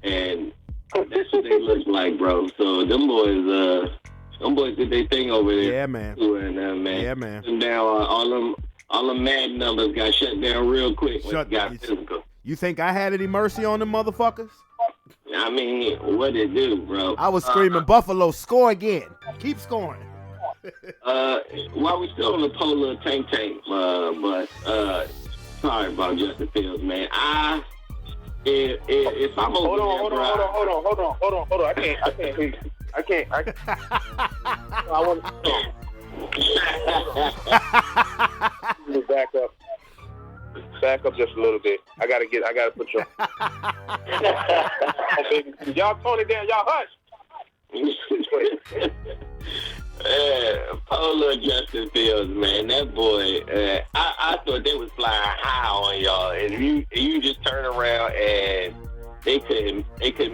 And that's what they look like, bro. So them boys did their thing over there. Yeah, man. And, man. Yeah, man. And now all them mad numbers got shut down real quick when it got physical. You think I had any mercy on them motherfuckers? I mean, what it do, bro? I was screaming, Buffalo, score again. Keep scoring. While we still on the polar tank, but sorry about Justin Fields, man. If I'm over hold on. I can't hear you. I can't. I want to back up just a little bit. I gotta put you. Y'all tone it down. Y'all hush. Polar Justin Fields, man, that boy. I thought they was flying high on y'all, and you just turn around and they couldn't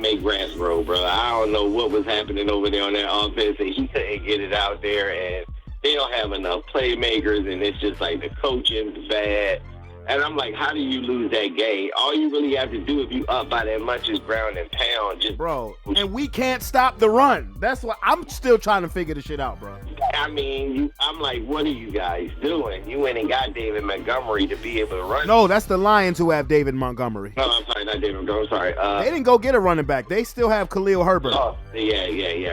make grass grow, bro. I don't know what was happening over there on that offense, and he couldn't get it out there, and they don't have enough playmakers, and it's just like the coaching's bad. And I'm like, how do you lose that game? All you really have to do if you up by that much is ground and pound. Bro, and we can't stop the run. That's what I'm still trying to figure the shit out, bro. I mean, I'm like, what are you guys doing? You went and got David Montgomery to be able to run. No, that's the Lions who have David Montgomery. No, I'm sorry, not David Montgomery. I'm sorry. They didn't go get a running back. They still have Khalil Herbert. Oh, yeah,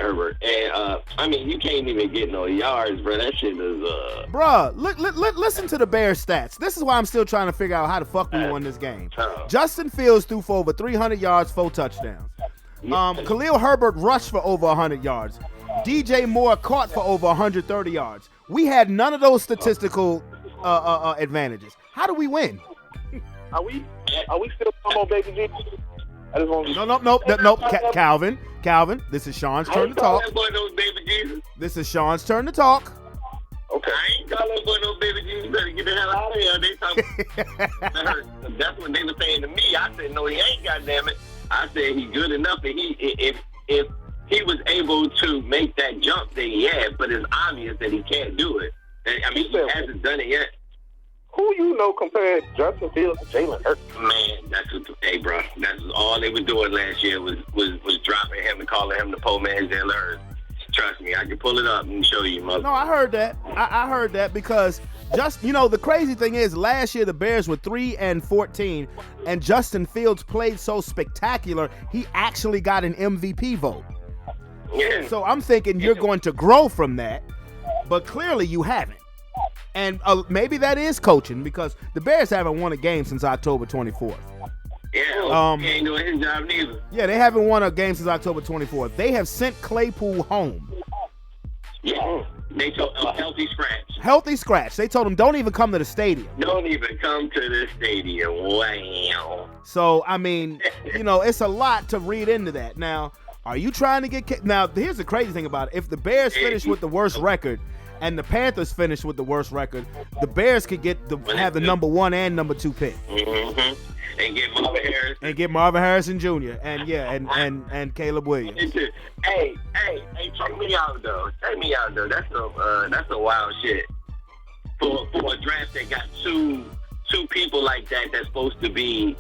Herbert. And, I mean, you can't even get no yards, bro. That shit is, Bro, listen to the Bears stats. This is why I'm still trying to figure out how the fuck we won this game. Justin Fields threw for over 300 yards, 4 touchdowns. Khalil Herbert rushed for over 100 yards. DJ Moore caught for over 130 yards. We had none of those statistical advantages. How do we win? Are we still talking about Baby Jesus? I just want to Nope. Calvin, this is Sean's turn to talk. That boy no Baby Jesus. This is Sean's turn to talk. Okay. I ain't calling that boy no Baby Jesus. You better get the hell out of here. That's what they were saying to me. I said, no, he ain't, goddammit. I said he good enough, and if he was able to make that jump, then yeah, but it's obvious that he can't do it. I mean, he hasn't done it yet. Who you know compared Justin Fields to Jalen Hurts? Man, hey, bro, that's all they were doing last year was dropping him and calling him the po man Jalen Hurts. Trust me, I can pull it up and show you, mother. No, I heard that. I heard that because the crazy thing is last year the Bears were 3-14, and Justin Fields played so spectacular, he actually got an MVP vote. Yeah. So I'm thinking you're going to grow from that, but clearly you haven't. And maybe that is coaching because the Bears haven't won a game since October 24th. Yeah, he ain't doing his job neither. Yeah, they haven't won a game since October 24th. They have sent Claypool home. Yeah, they told him healthy scratch. Healthy scratch. They told him don't even come to the stadium. Don't even come to the stadium. Wow. So, I mean, it's a lot to read into that. Now, are you trying to get... Now, here's the crazy thing about it. If the Bears finish with the worst record and the Panthers finish with the worst record, the Bears could have the number 1 and number 2 pick. Mm-hmm. and get Marvin Harris. And get Marvin Harrison Jr. and and Caleb Williams. Hey, check me out though. That's a wild shit. For a draft that got two people like that's supposed to be,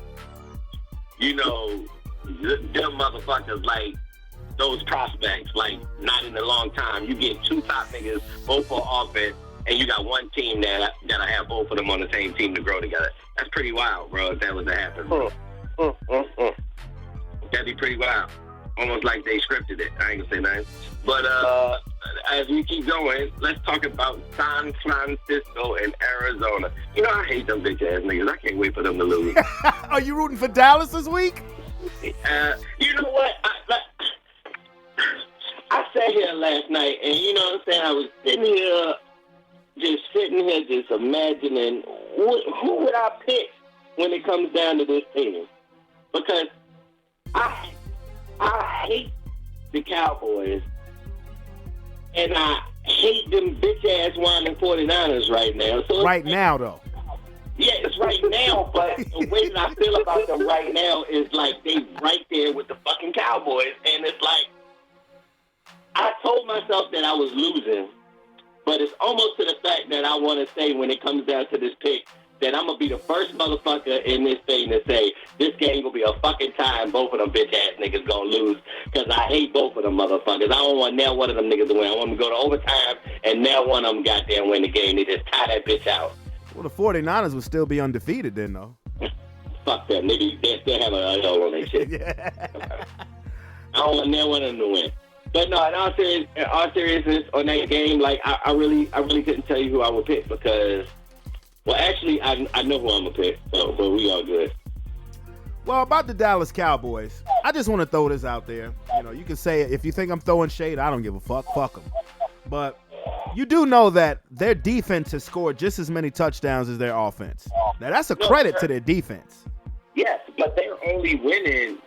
them motherfuckers like those prospects, like not in a long time. You get two top niggas, both for offense, and you got one team that'll have both of them on the same team to grow together. That's pretty wild, bro, if that was to happen. That'd be pretty wild. Almost like they scripted it. I ain't gonna say nothing. But as we keep going, let's talk about San Francisco and Arizona. I hate them bitch ass niggas. I can't wait for them to lose. Are you rooting for Dallas this week? You know what? I sat here last night, and you know what I'm saying? I was sitting here just imagining who would I pick when it comes down to this team. Because I hate the Cowboys, and I hate them bitch-ass whining 49ers right now. So right now, though. Yeah, it's right now, but the way that I feel about them right now is like they right there with the fucking Cowboys, and it's like I told myself that I was losing, but it's almost to the fact that I want to say when it comes down to this pick that I'm going to be the first motherfucker in this thing to say this game will be a fucking time both of them bitch-ass niggas going to lose because I hate both of them motherfuckers. I don't want now one of them niggas to win. I want them to go to overtime and now one of them goddamn win the game. They just tie that bitch out. Well, the 49ers would still be undefeated then, though. Fuck them. They still have a L on their shit. Yeah. I don't want now one of them to win. But no, in all seriousness, on that game, like I really couldn't tell you who I would pick because, well, actually, I know who I'm gonna pick, so but we all good. Well, about the Dallas Cowboys, I just want to throw this out there. You can say it. If you think I'm throwing shade, I don't give a fuck. Fuck them. But you do know that their defense has scored just as many touchdowns as their offense. Now, that's a credit to their defense. Yes, but they're only winning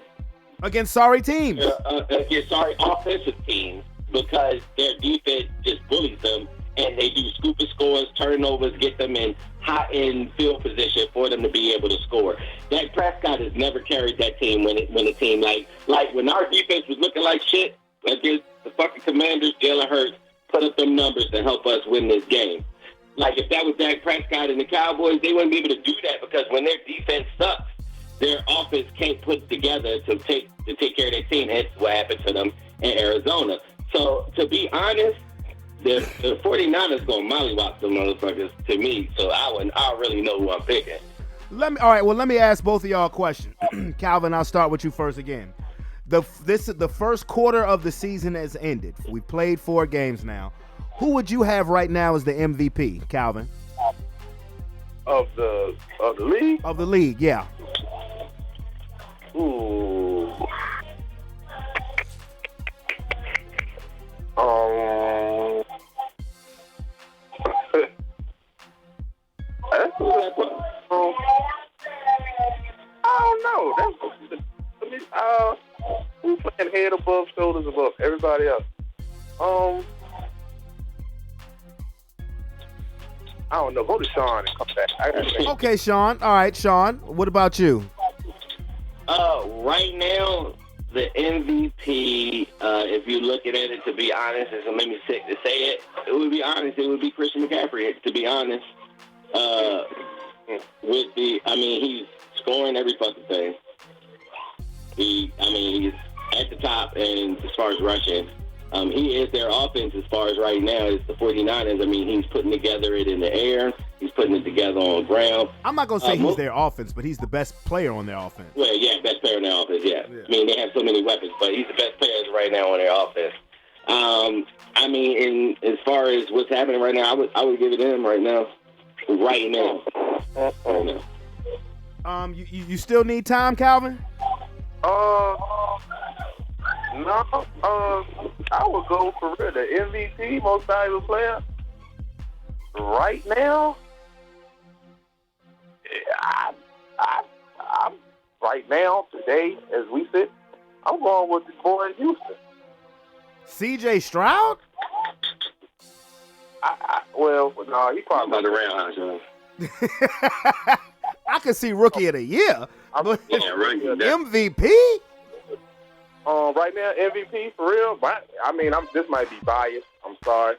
against sorry teams. Against sorry offensive teams because their defense just bullies them, and they do scooping scores, turnovers, get them in high-end field position for them to be able to score. Dak Prescott has never carried that team when a team like when our defense was looking like shit against the fucking Commanders, Jalen Hurts put up them numbers to help us win this game. Like if that was Dak Prescott and the Cowboys, they wouldn't be able to do that because when their defense sucks, their offense can't put together to take care of their team. That's what happened to them in Arizona. So to be honest, the 49ers going to mollywop them motherfuckers to me. So I really know who I'm picking. Let me ask both of y'all a question. Calvin, I'll start with you first again. The first quarter of the season has ended. We played 4 games now. Who would you have right now as the MVP, Calvin? Of the league? Of the league, yeah. Ooh. I don't know. Who's playing head above, shoulders above everybody else? I don't know. Go to Sean and come back. Okay, Sean. All right, Sean. What about you? Right now, the MVP, if you look at it, to be honest, it's going to make me sick to say it, it would be Christian McCaffrey, to be honest. He's scoring every fucking thing. He's at the top, and as far as rushing, he is their offense as far as right now. It's the 49ers. He's putting together it in the air. He's putting it together on ground. I'm not going to say he's their offense, but he's the best player on their offense. Well, yeah, best player on their offense, yeah. They have so many weapons, but he's the best player right now on their offense. As far as what's happening right now, I would give it to him right now. Right now. You still need time, Calvin? No. I would go for real. The MVP, most valuable player. Right now, I'm right now, today, as we sit, I'm going with the boy in Houston. C.J. Stroud? No, he probably not around, I could see Rookie of the Year, but Yeah, right. MVP. Right now, MVP for real. But I mean, this might be biased. I'm sorry.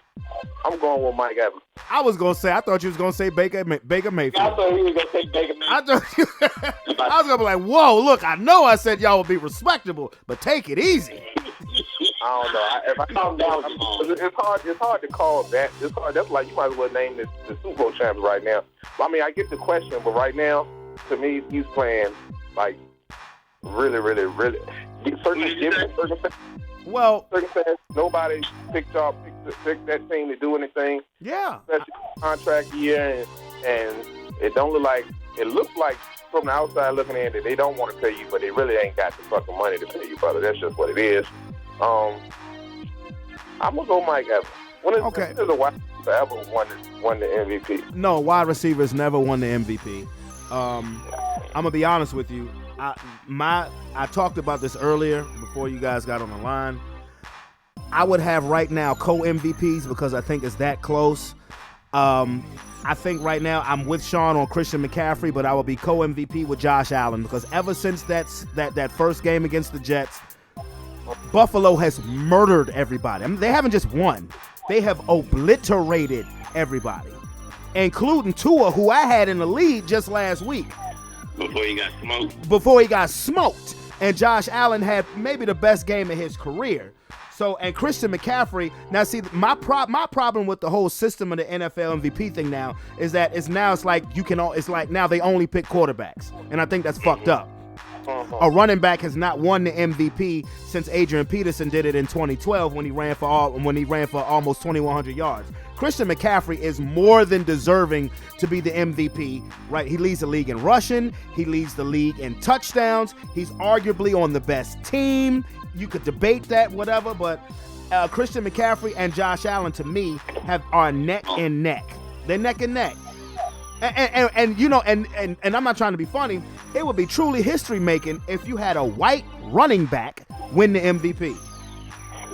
I'm going with Mike Evans. I was gonna say. I thought you was gonna say Baker Mayfield. I thought he was gonna take Baker Mayfield. I was gonna be like, whoa, look, I know I said y'all would be respectable, but take it easy. I don't know. If I calm down, it's hard to call that. It's hard. That's like you might as well name this the Super Bowl champion right now. I mean, I get the question, but right now, to me, he's playing like really. Circumstances. Well, nobody picked that team to do anything. Yeah. Especially contract year, and it don't look like. It looks like from the outside looking in that they don't want to pay you, but they really ain't got the fucking money to pay you, brother. That's just what it is. I'm gonna go Mike Evans. When is a wide receiver ever won the MVP? No, wide receivers never won the MVP. I'm gonna be honest with you. I talked about this earlier before you guys got on the line. I would have right now co-MVPs because I think it's that close. I think right now I'm with Sean on Christian McCaffrey, but I will be co-MVP with Josh Allen because ever since that first game against the Jets, Buffalo has murdered everybody. I mean, they haven't just won. They have obliterated everybody, including Tua, who I had in the lead just last week. Before he got smoked. And Josh Allen had maybe the best game of his career. So, and Christian McCaffrey, now see, my problem with the whole system of the NFL MVP thing now is that it's like now they only pick quarterbacks. And I think that's fucked up. A running back has not won the MVP since Adrian Peterson did it in 2012 when he ran for almost 2,100 yards. Christian McCaffrey is more than deserving to be the MVP, right? He leads the league in rushing. He leads the league in touchdowns. He's arguably on the best team. You could debate that, whatever, but Christian McCaffrey and Josh Allen, to me, are neck and neck. They're neck and neck. And you know, and I'm not trying to be funny, it would be truly history making if you had a white running back win the MVP.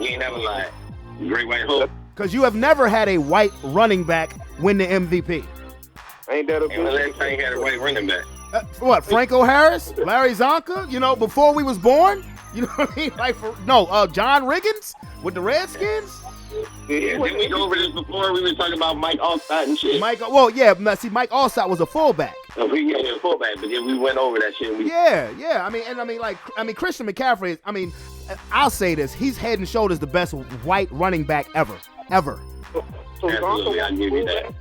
You ain't never lied. Great white hope. Because you have never had a white running back win the MVP. Ain't that a good? Last time you had a white running back. What? Franco Harris, Larry Zonka? You know, before we was born. You know what I mean? Like John Riggins with the Redskins. Yeah, didn't we go over this before? We were talking about Mike Allstott and shit. Mike Allstott was a fullback. Oh, a fullback, but then we went over that shit. Yeah. I mean, Christian McCaffrey. I'll say this: he's head and shoulders the best white running back ever. Absolutely, I give you that.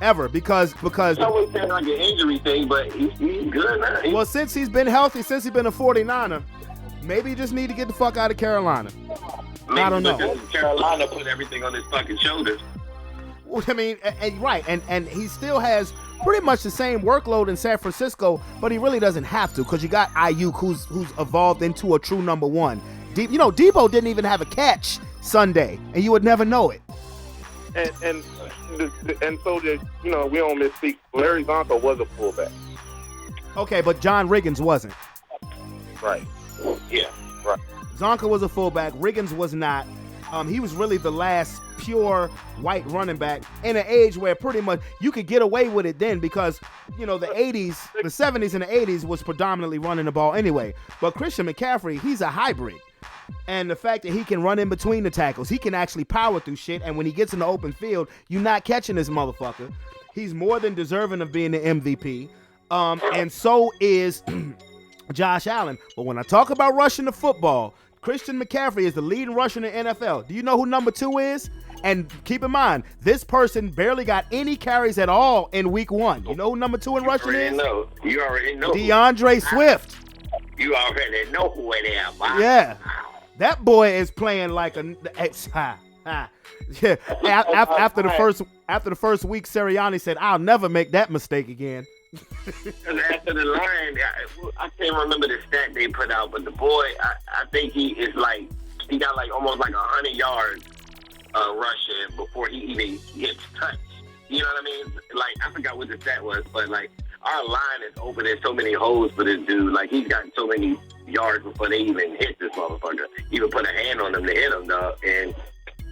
Ever, because I wouldn't say like an injury thing, but he's good now. Well, since he's been healthy, since he's been a 49er, maybe he just need to get the fuck out of Carolina. I don't know. Carolina put everything on his fucking shoulders. Well, I mean, and he still has pretty much the same workload in San Francisco, but he really doesn't have to because you got Ayuk, who's evolved into a true number one. Debo didn't even have a catch Sunday, and you would never know it. And so that we don't misspeak. Larry Zonka was a fullback. Okay, but John Riggins wasn't. Right. Yeah. Right. Zonka was a fullback. Riggins was not. He was really the last pure white running back in an age where pretty much you could get away with it then because, the 80s, the 70s and the 80s was predominantly running the ball anyway. But Christian McCaffrey, he's a hybrid. And the fact that he can run in between the tackles, he can actually power through shit. And when he gets in the open field, you're not catching this motherfucker. He's more than deserving of being the MVP. And so is Josh Allen. But when I talk about rushing the football, Christian McCaffrey is the leading rusher in the NFL. Do you know who number 2 is? And keep in mind, this person barely got any carries at all in week 1. You know who number 2 in rushing is? You already know. DeAndre Swift. You already know who it is, boy. Yeah. That boy is playing like a yeah. After the first week, Sirianni said, "I'll never make that mistake again." Because after the line, I can't remember the stat they put out, but the boy, I think he got like almost like 100 yards rushing before he even gets touched. You know what I mean? Like, I forgot what the stat was, but like our line is opening so many holes for this dude. Like, he's got so many yards before they even hit this motherfucker. Even put a hand on him to hit him, dog. And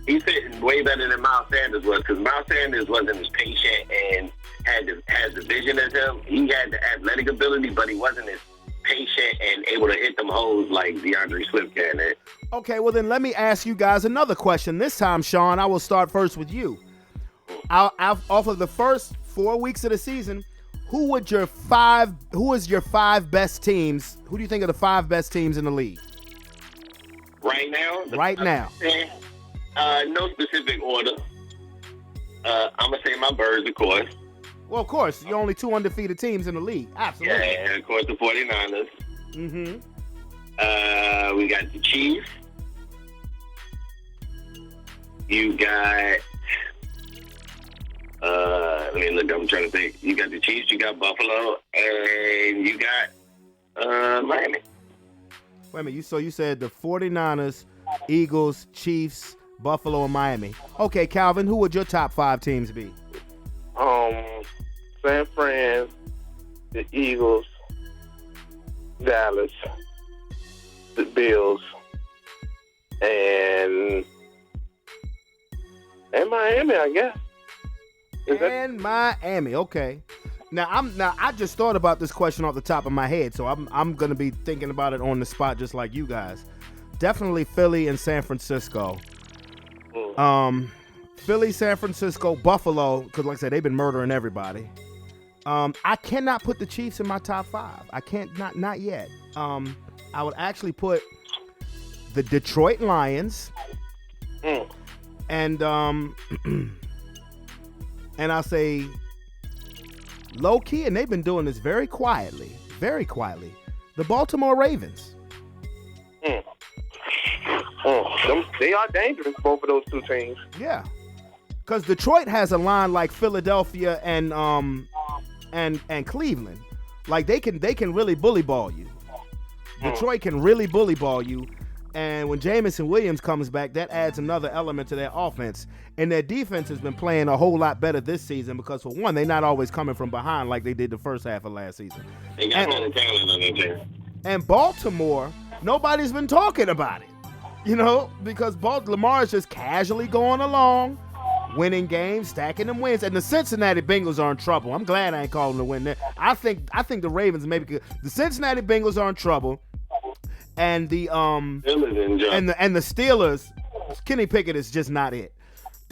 he's hitting way better than Miles Sanders was, because Miles Sanders wasn't as patient, and has the vision as him. He had the athletic ability, but he wasn't as patient and able to hit them holes like DeAndre Swift can. Okay, well then let me ask you guys another question. This time, Sean, I will start first with you. Off of the first 4 weeks of the season, who is your five best teams? Who do you think are the 5 best teams in the league? Right now? Right now. No specific order. I'm going to say my Birds, of course. Well, of course. You're only 2 undefeated teams in the league. Absolutely. Yeah, and of course the 49ers. Mm-hmm. We got the Chiefs. You got... let me look. I'm trying to think. You got the Chiefs, you got Buffalo, and you got Miami. Wait a minute. So you said the 49ers, Eagles, Chiefs, Buffalo, and Miami. Okay, Calvin, who would your top 5 teams be? San Fran, the Eagles, Dallas, the Bills, and Miami, I guess. And Miami, okay. Now I just thought about this question off the top of my head, so I'm gonna be thinking about it on the spot just like you guys. Definitely Philly and San Francisco. Philly, San Francisco, Buffalo, because like I said, they've been murdering everybody. I cannot put the Chiefs in my top 5. I can't, not yet. I would actually put the Detroit Lions and I'll say low key, and they've been doing this very quietly, the Baltimore Ravens. They are dangerous, both of those 2 teams. Yeah, because Detroit has a line like Philadelphia and Cleveland. Like they can really bully ball you. Detroit can really bully ball you. And when Jamison Williams comes back, that adds another element to their offense. And their defense has been playing a whole lot better this season because, for one, they're not always coming from behind like they did the first half of last season. They got better talent on their team. And Baltimore, nobody's been talking about it, because Lamar is just casually going along, winning games, stacking them wins. And the Cincinnati Bengals are in trouble. I'm glad I ain't calling them to win there. I think the Ravens maybe could. The Cincinnati Bengals are in trouble. And the and the Steelers, Kenny Pickett is just not it.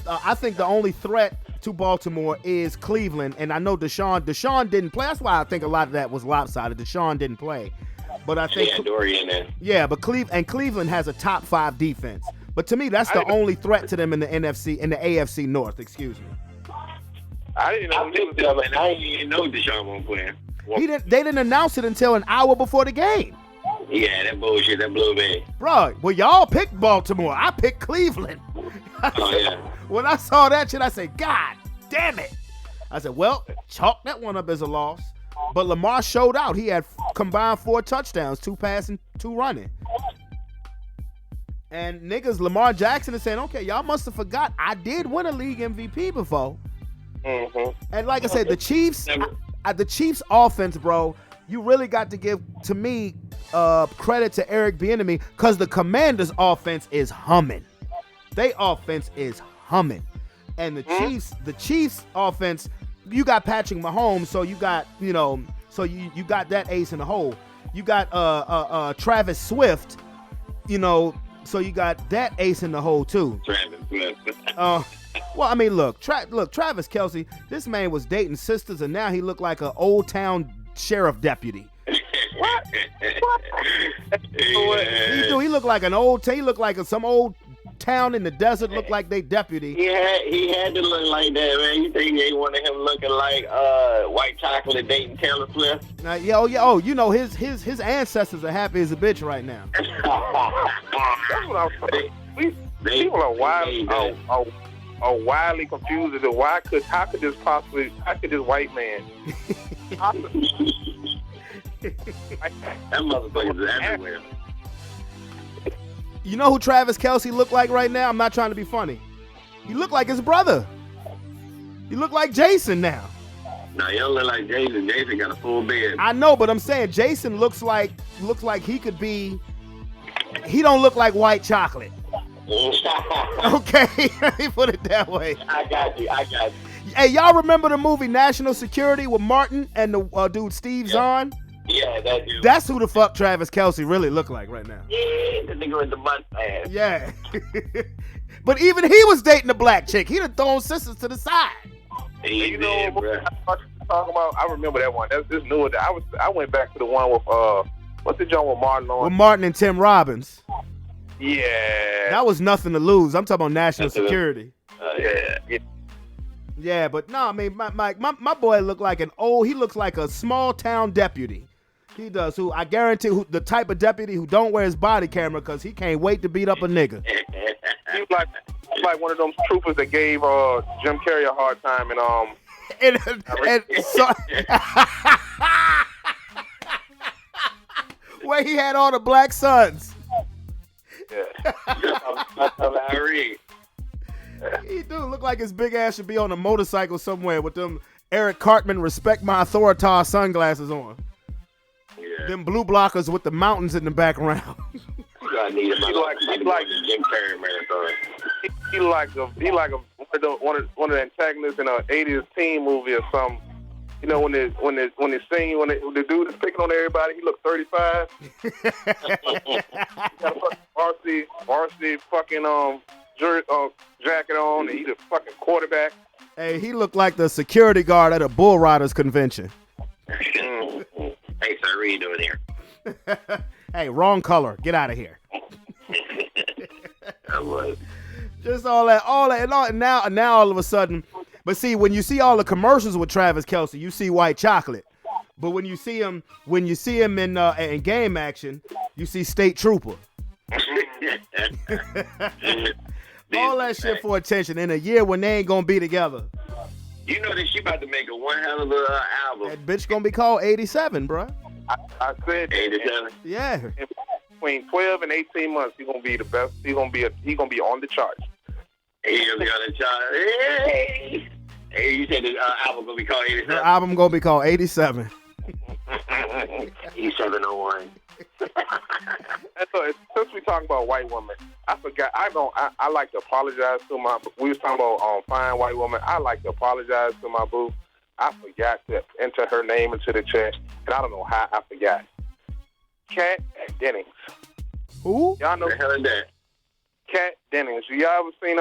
I think the only threat to Baltimore is Cleveland, and I know Deshaun didn't play. That's why I think a lot of that was lopsided. Deshaun didn't play, but I think Dory in there. Yeah, but Cleveland has a top 5 defense. But to me, that's the only threat to them in the AFC North. Excuse me. I didn't know. I picked them, and I didn't even know Deshaun wasn't playing. They didn't announce it until an hour before the game. Yeah, that bullshit, that blew me. Bro, well, y'all picked Baltimore. I picked Cleveland. Oh, yeah. When I saw that shit, I said, God damn it. I said, well, chalk that one up as a loss. But Lamar showed out. He had combined 4 touchdowns, 2 passing, 2 running. And niggas, Lamar Jackson is saying, okay, y'all must have forgot I did win a league MVP before. Mm-hmm. And like I said, the Chiefs offense, bro, you really got to give, to me, credit to Eric Bieniemy because the Commanders' offense is humming. They offense is humming, and the Chiefs offense, you got Patrick Mahomes, so you got you got that ace in the hole. You got Travis Swift, so you got that ace in the hole too. Travis Swift. Well, I mean, look, Travis Kelce, this man was dating sisters, and now he looked like an old town sheriff deputy. What? Yeah. He looked like an old. He looked like some old town in the desert. Looked like they deputy. He had to look like that, man. You think they wanted him looking like white chocolate dating Taylor Swift? His ancestors are happy as a bitch right now. That's what I'm saying. People are wildly confused as to how could this white man that motherfucker's everywhere. You know who Travis Kelce looked like right now? I'm not trying to be funny. He looked like his brother. He looked like Jason now. No, he don't look like Jason. Jason got a full beard. I know, but I'm saying Jason looks like he could be. He don't look like white chocolate. Okay, let me put it that way. I got you. Hey, y'all remember the movie National Security with Martin and the dude Steve Zahn? Yeah, that dude. That's who the fuck Travis Kelce really look like right now. Yeah, the nigga with the mustache. Yeah. But even he was dating a black chick. He done thrown sisters to the side. He You did, know bro. what I'm talking about? I remember that one. That's this newer. I went back to the one with what's the joint with Martin on? With Martin and Tim Robbins. Yeah. That was nothing to lose. I'm talking about national security. Yeah. Yeah, but no, I mean, my boy looked like he looks like a small town deputy. He does. Who I guarantee, the type of deputy who don't wear his body camera because he can't wait to beat up a nigga. He was like one of those troopers that gave Jim Carrey a hard time and so, where he had all the black sons. Larry. He do look like his big ass should be on a motorcycle somewhere with them Eric Cartman Respect My Authority sunglasses on. Yeah. Them blue blockers with the mountains in the background. I need him. He like Jim Carrey marathon. he like one of the antagonists in an '80s teen movie or something. You know, when they sing, when the dude is picking on everybody, he look 35. He got a fucking varsity fucking jacket on, and he's a fucking quarterback. Hey, he looked like the security guard at a Bull Riders convention. Hey, sir, what are you doing here? Hey, wrong color. Get out of here. I was. Just all that, and now all of a sudden. But see, when you see all the commercials with Travis Kelce, you see white chocolate. But when you see him in game action, you see State Trooper. All that shit for attention in a year when they ain't gonna be together. You know that she about to make a one hell of a album. That bitch gonna be called 87, bruh. I said 87. Yeah. between 12 and 18 months, he's gonna be the best. He's gonna be on the charts. He's gonna be on the chart. Hey, you said the album gonna be called 87. The album gonna be called 87. 8701. And so, since we talking about white women, I forgot. I like to apologize to my. We was talking about fine white woman. I like to apologize to my boo. I forgot to enter her name into the chat, and I don't know how I forgot. Kat Dennings. Who? Y'all know The hell is that? Kat Dennings. Y'all ever seen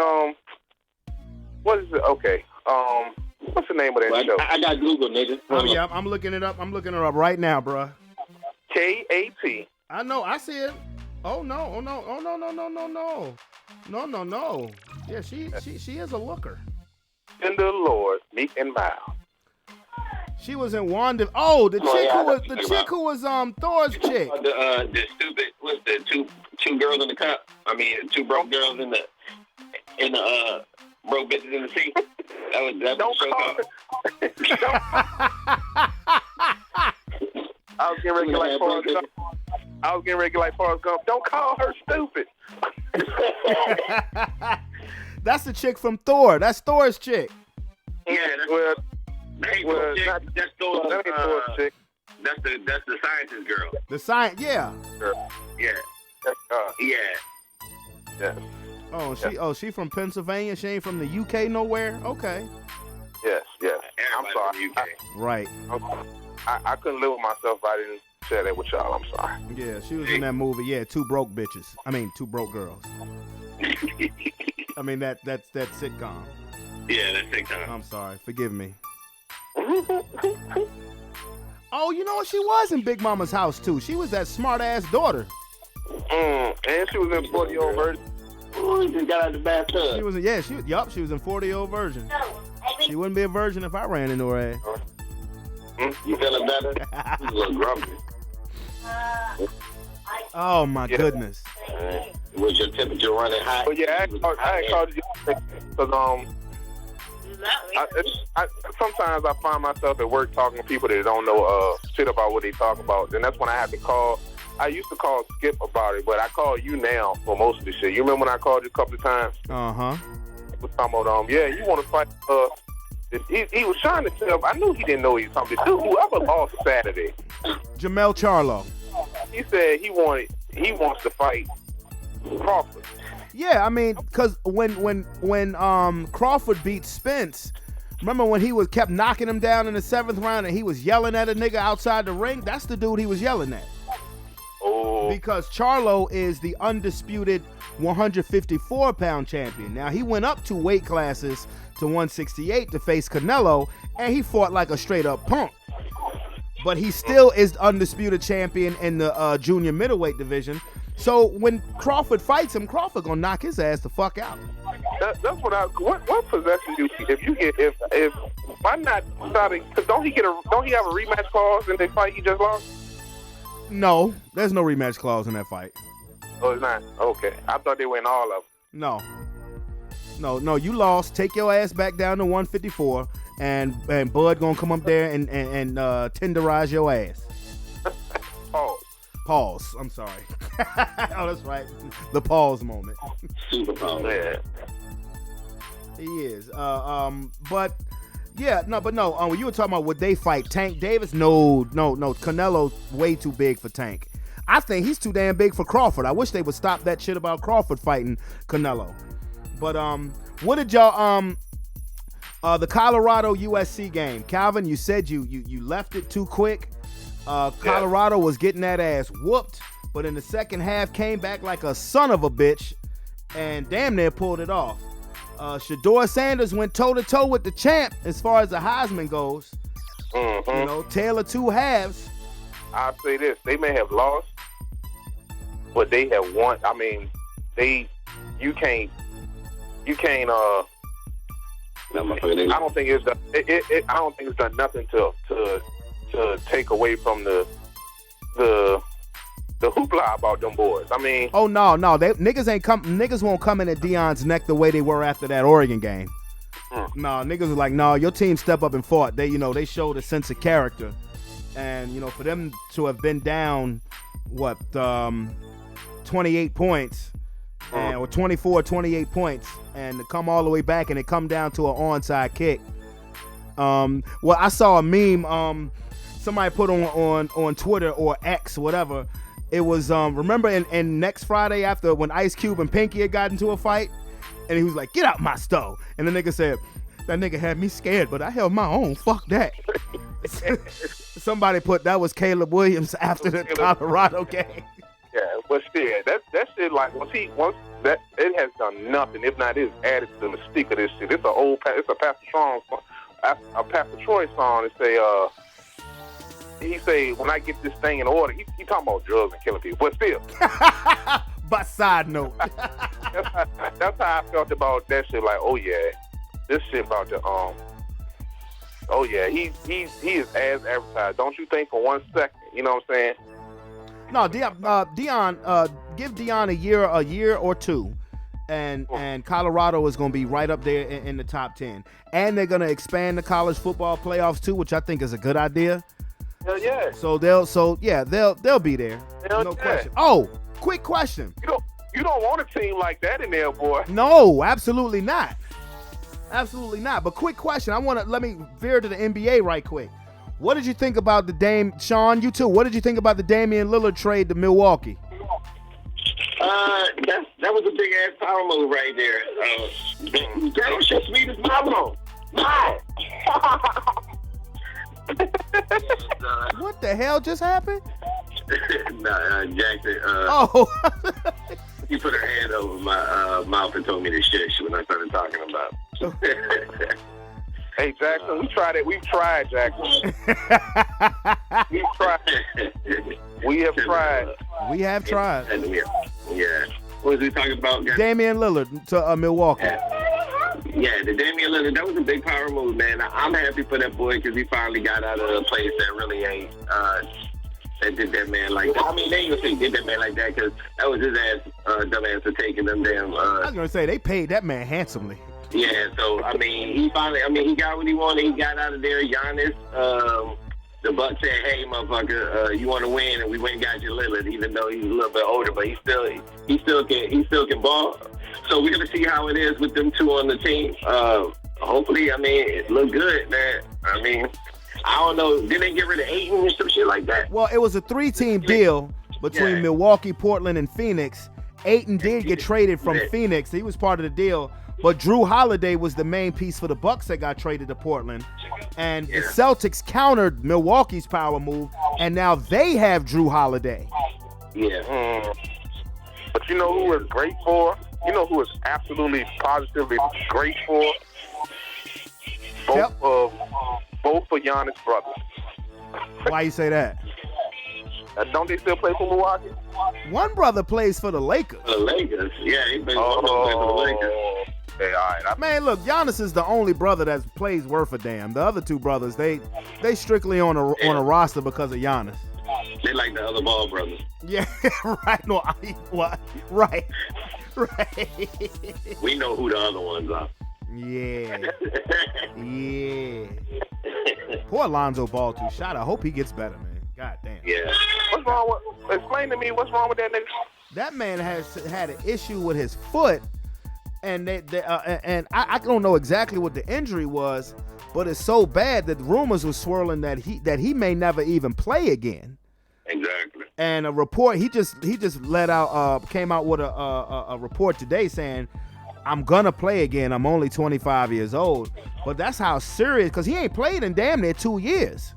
what is it? Okay. What's the name of that show? I got Google, nigga. Oh yeah, I'm looking it up. I'm looking her up right now, bruh. K-A-T. I know. I see it. Oh no. No. Yeah, she is a looker. In the Lord, meek and mild. She was in Wanda. Oh, the chick yeah, who was Thor's chick. The stupid. What's the two girls in the cup? I mean, two broke girls in the broke bitches in the sea. That was Don't so call I was getting ready to get like Forrest Gump. Don't call her stupid. That's the chick from Thor. That's Thor's chick. Yeah, Well, that ain't well, Thor's chick. not- That's Thor's, that ain't Thor's chick. That's the scientist girl. The science. Yeah. Yeah. Yeah. Yes. She from Pennsylvania. She ain't from the UK nowhere. Okay. Yes. I'm Everybody sorry. from the UK. Right. I couldn't live with myself if I didn't share that with y'all. I'm sorry. Yeah, she was in that movie. Yeah, two broke bitches. I mean, two broke girls. I mean that's sitcom. Yeah, that's TikTok. I'm sorry. Forgive me. Oh, you know what? She was in Big Mama's house too. She was that smart ass daughter. And she was in 40-year-old version. Ooh, he just got out of the bathtub. She was in, she was in 40-year-old virgin. She wouldn't be a virgin if I ran into her ass. You feeling better? You a little grumpy. Oh my goodness. Was your temperature running high? But yeah, I called you because sometimes I find myself at work talking to people that don't know shit about what they talk about, and that's when I have to call. I used to call Skip about it, but I call you now for most of the shit. You remember when I called you a couple of times? Uh-huh. Was talking about you want to fight? He was trying to tell. I knew he didn't know he was something. Dude, whoever lost Saturday, Jamel Charlo. he said he wants to fight Crawford. Yeah, I mean, because when Crawford beat Spence, Remember when he kept knocking him down in the 7th round and he was yelling at a nigga outside the ring? That's the dude he was yelling at. Oh. Because Charlo is the undisputed 154-pound champion. Now, he went up 2 weight classes to 168 to face Canelo, and he fought like a straight-up punk. But he still is undisputed champion in the junior middleweight division. So when Crawford fights him, Crawford gonna knock his ass the fuck out. That's what possession you see? If why not starting? Cause don't he have a rematch clause in the fight he just lost? No, there's no rematch clause in that fight. Oh, it's not. Okay, I thought they went all of them. No, you lost. Take your ass back down to 154, and Bud gonna come up there and tenderize your ass. Pause. I'm sorry. Oh, that's right. The pause moment. Super pause. Yeah. He is. But yeah, no. When you were talking about would they fight Tank Davis? No. Canelo's way too big for Tank. I think he's too damn big for Crawford. I wish they would stop that shit about Crawford fighting Canelo. But what did y'all the Colorado USC game? Calvin, you said you left it too quick. Colorado was getting that ass whooped, but in the second half came back like a son of a bitch and damn near pulled it off. Shedeur Sanders went toe-to-toe with the champ as far as the Heisman goes. Mm-hmm. You know, tale of two halves. I'll say this: they may have lost, but they have won. I mean, you can't. I don't think it's done. I don't think it's done nothing to take away from the hoopla about them boys. I mean, oh no, niggas won't come in at Deion's neck the way they were after that Oregon game. No, niggas was like, no, your team step up and fought. They showed a sense of character, and for them to have been down 28 points. Or 24-28 points, and to come all the way back and it come down to an onside kick. Well, I saw a meme somebody put on Twitter or X, whatever. It was remember in next Friday after when Ice Cube and Pinky had got into a fight, and he was like, "Get out my stove," and the nigga said, "That nigga had me scared, but I held my own. Fuck that." Somebody put that was Caleb Williams after the Colorado game. Yeah, but still, that shit, like once that it has done nothing. If not, it's added to the mystique of this shit. It's a Pastor Troy song. It say, he say, when I get this thing in order, he talking about drugs and killing people. But still, but side note, that's how I felt about that shit. Like, oh yeah, this shit about the oh yeah, he is as advertised. Don't you think for 1 second? You know what I'm saying? No, Deion, give Deion a year or two, and Colorado is going to be right up there in the top 10. And they're going to expand the college football playoffs too, which I think is a good idea. Hell yeah. So they'll be there. Hell no yeah. question. Oh, quick question. You don't want a team like that in there, boy. No, absolutely not. Absolutely not. But quick question. Let me veer to the NBA right quick. What did you think about the Sean, you too, what did you think about the Damian Lillard trade to Milwaukee? That was a big ass power move right there. That was just sweet as mama. What the hell just happened? Jackson. He put her hand over my mouth and told me to shush when I started talking about. Hey, Jackson, we tried it. We've tried, Jackson. We've tried. We have tried. We have tried. Yeah. What was we talking about, guys? Damian Lillard to Milwaukee. Yeah, the Damian Lillard, that was a big power move, man. I'm happy for that boy because he finally got out of a place that really ain't, that did that man like that. I mean, they ain't gonna say did that man like that because that was his ass, dumb ass for taking them damn. I was gonna say, they paid that man handsomely. Yeah, so, I mean, he got what he wanted. He got out of there. Giannis, the Bucks said, hey, motherfucker, you want to win, and we went and got you Lillard, even though he's a little bit older, but he still can ball. So we're going to see how it is with them two on the team. Hopefully, I mean, it looked good, man. I mean, I don't know. Did they get rid of Ayton or some shit like that? Well, it was a 3-team deal between Milwaukee, Portland, and Phoenix. Ayton did get traded from Phoenix. He was part of the deal. But Drew Holiday was the main piece for the Bucks that got traded to Portland. And the Celtics countered Milwaukee's power move, and now they have Drew Holiday. Yeah. But you know who was great for? You know who was absolutely, positively great for? Both of Giannis brothers. Why you say that? Don't they still play for Milwaukee? One brother plays for the Lakers. The Lakers. Yeah, he plays for the Lakers. Okay, all right. Man, look, Giannis is the only brother that plays worth a damn. The other two brothers, they strictly on a roster because of Giannis. They like the other Ball brothers. Yeah, right. No, right. We know who the other ones are. Yeah. Poor Alonzo Ball too. Shot. I hope he gets better, man. God damn. Yeah. What's wrong with? Explain to me what's wrong with that nigga. That man has had an issue with his foot, and and I don't know exactly what the injury was, but it's so bad that rumors were swirling that he may never even play again. Exactly. And a report he just let out came out with a report today saying, I'm gonna play again. I'm only 25 years old, but that's how serious, because he ain't played in damn near 2 years.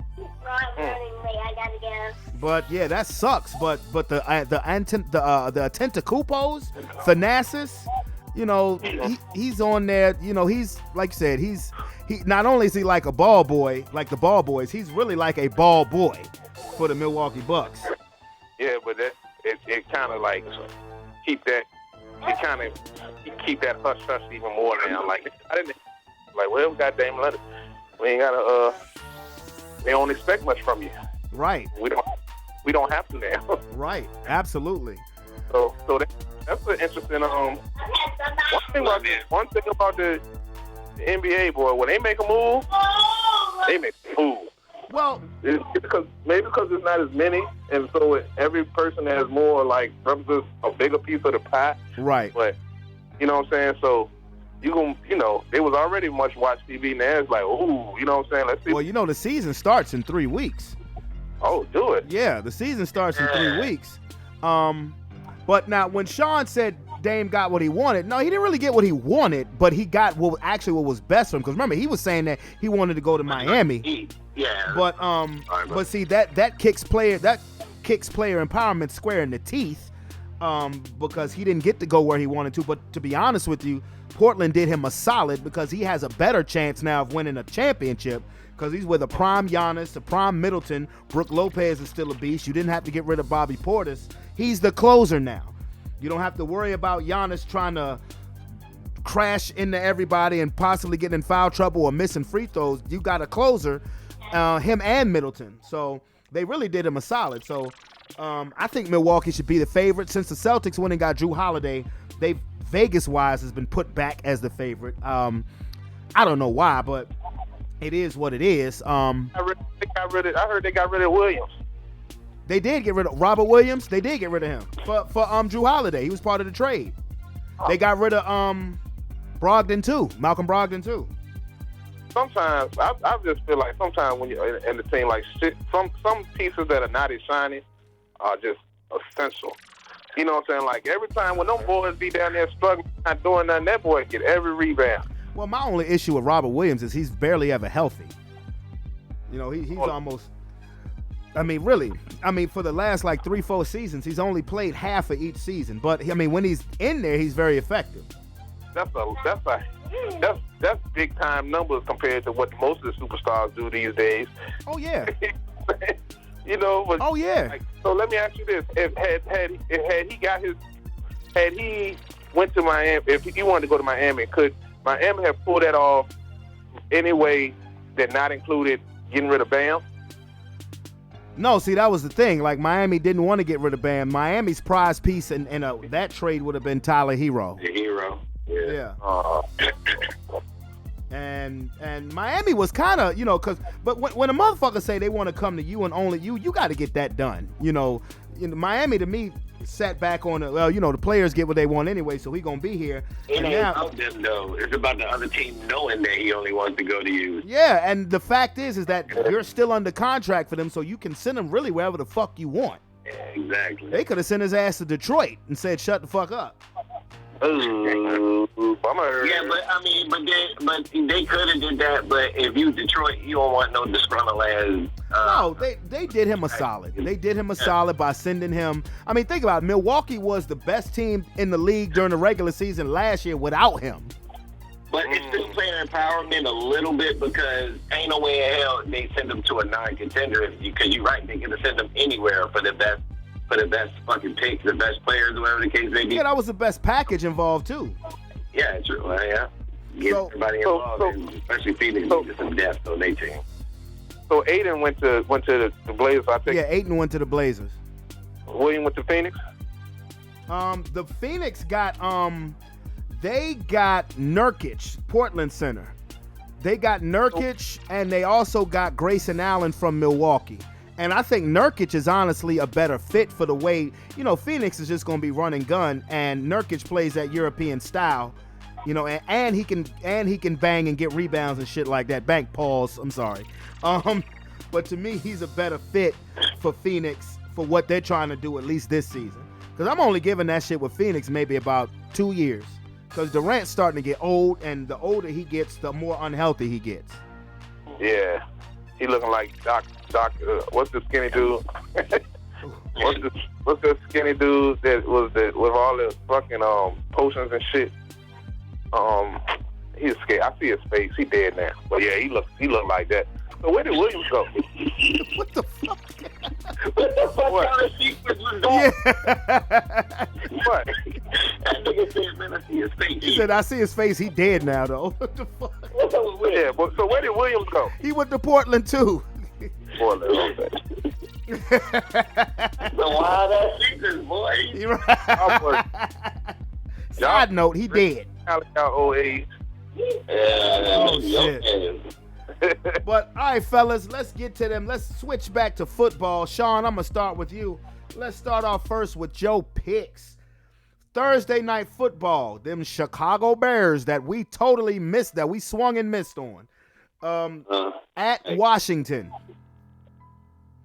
But yeah, that sucks. But the Antetokounmpos, Thanasis, you know, he's on there. You know, he's like you said, he not only is he like a ball boy, like the ball boys, he's really like a ball boy for the Milwaukee Bucks. Yeah, but it kind of like keep that hush hush even more now. Like I didn't well, goddamn, let it. We ain't gotta. They don't expect much from you. Right. We don't have to now. Right. Absolutely. So that's an interesting. One thing about the NBA, boy, when they make a move, they make a move. Well, it's because it's not as many, and so every person has more like represents a bigger piece of the pie. Right. But you know what I'm saying? So they was already much watch TV. Now it's like, ooh, you know what I'm saying? Let's see. Well, you know, the season starts in 3 weeks. Oh, do it. Yeah, the season starts in 3 weeks. But now when Sean said Dame got what he wanted, no, he didn't really get what he wanted, but he got what was best for him. Because remember, he was saying that he wanted to go to Miami. Yeah. But see that kicks player empowerment square in the teeth. Because he didn't get to go where he wanted to. But to be honest with you, Portland did him a solid because he has a better chance now of winning a championship because he's with a prime Giannis, a prime Middleton. Brook Lopez is still a beast. You didn't have to get rid of Bobby Portis. He's the closer now. You don't have to worry about Giannis trying to crash into everybody and possibly getting in foul trouble or missing free throws. You got a closer, him and Middleton. So they really did him a solid. So I think Milwaukee should be the favorite. Since the Celtics went and got Drew Holiday, they Vegas-wise has been put back as the favorite. I don't know why, but it is what it is. I heard they got rid of Williams. They did get rid of Robert Williams. They did get rid of him for Drew Holiday. He was part of the trade. They got rid of Brogdon too, Malcolm Brogdon too. Sometimes I just feel like sometimes when you're in the team, like some pieces that are not as shiny are just essential. You know what I'm saying? Like every time when them boys be down there struggling, not doing nothing, that boy get every rebound. Well, my only issue with Robert Williams is he's barely ever healthy. You know, he's almost. I mean, really. I mean, for the last like 3-4 seasons, he's only played half of each season. But I mean, when he's in there, he's very effective. That's big time numbers compared to what most of the superstars do these days. Oh yeah. You know, but oh yeah. Like, so let me ask you this: had he went to Miami, if he wanted to go to Miami, could Miami have pulled that off any way that not included getting rid of Bam? No, see, that was the thing. Like, Miami didn't want to get rid of Bam. Miami's prize piece in that trade would have been Tyler Hero. The Hero. Yeah. And Miami was kind of, you know, but when a motherfucker say they want to come to you and only you got to get that done. You know, Miami to me sat back on the players get what they want anyway, so he gonna be here. It ain't about them though. It's about the other team knowing that he only wants to go to you. Yeah, and the fact is that you're still under contract for them, so you can send them really wherever the fuck you want. Yeah, exactly. They could have sent his ass to Detroit and said, "Shut the fuck up." Bummer. Yeah, but I mean, but they could have did that. But if you Detroit, you don't want no disgruntled ass. No, they did him a solid. They did him a solid by sending him. I mean, think about it. Milwaukee was the best team in the league during the regular season last year without him. But it's still player empowerment a little bit because ain't no way in hell they send them to a non-contender because you're right, they could have sent them anywhere for the best fucking picks, the best players, whatever the case may be. Yeah, that was the best package involved too. Yeah, true. Yeah. Get everybody involved, and especially Phoenix needed some depth on their team. So Aiden went to the Blazers, I think. Yeah, Ayton went to the Blazers. William went to Phoenix. The Phoenix got they got Nurkic, Portland center. They got Nurkic, and they also got Grayson Allen from Milwaukee. And I think Nurkic is honestly a better fit for the way, Phoenix is just going to be run and gun, and Nurkic plays that European style, and he can bang and get rebounds and shit like that. Bank pause, I'm sorry. But to me, he's a better fit for Phoenix for what they're trying to do at least this season. Because I'm only giving that shit with Phoenix maybe about 2 years. Because Durant's starting to get old, and the older he gets, the more unhealthy he gets. Yeah, he looking like Doc. What's the skinny dude? what's the skinny dude that was with all the fucking potions and shit? He's scared. I see his face. He dead now. But yeah, he look like that. So where did Williams go? What the fuck? What the fuck What? kind of sequence was that? Yeah. What? That nigga said, man, I see his face. He said, I see his face. He dead now, though. What the fuck? Yeah, but so where did Williams go? He went to Portland, too. Portland, okay. The wild ass sequence, boy. He right. Side note, he dead. Old age. Oh, shit. But, all right, fellas, let's get to them. Let's switch back to football. Sean, I'm going to start with you. Let's start off first with Joe Picks. Thursday night football, them Chicago Bears that we totally missed, that we swung and missed on. At Washington.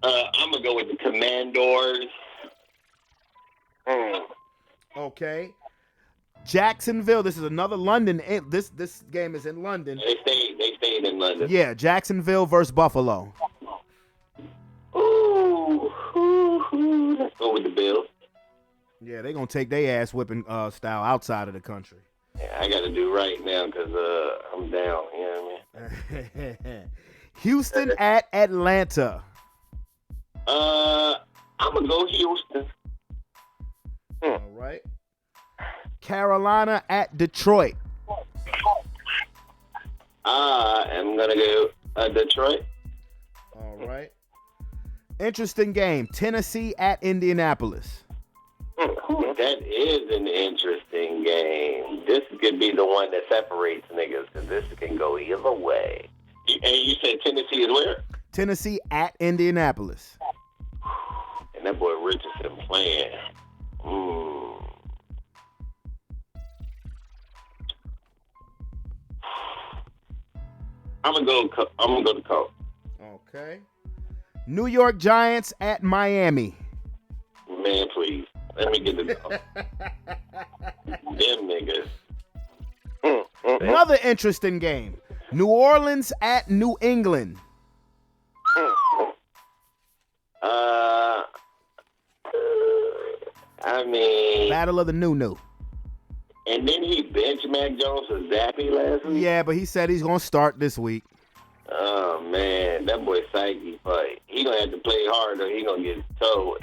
I'm going to go with the Commanders. Okay. Jacksonville, this is another London. This game is in London. They stayed in London. Yeah, Jacksonville versus Buffalo. Ooh, let's go with the Bills. Yeah, they're going to take their ass whipping style outside of the country. Yeah, I got to do right now because I'm down. You know what I mean? Houston at Atlanta. I'm going to go Houston. All right. Carolina at Detroit. I'm going to go Detroit. All right. Interesting game. Tennessee at Indianapolis. That is an interesting game. This could be the one that separates niggas because this can go either way. And you said Tennessee is where? Tennessee at Indianapolis. And that boy Richardson playing. I'm gonna go to Colts. Okay. New York Giants at Miami. Man, please. Let me get the them niggas. Another interesting game. New Orleans at New England. I mean, Battle of the New. and then he benched Mac Jones for Zappy last week. Yeah, but he said he's going to start this week. Oh man, that boy psyche fight. He gonna have to play hard or he gonna get towed.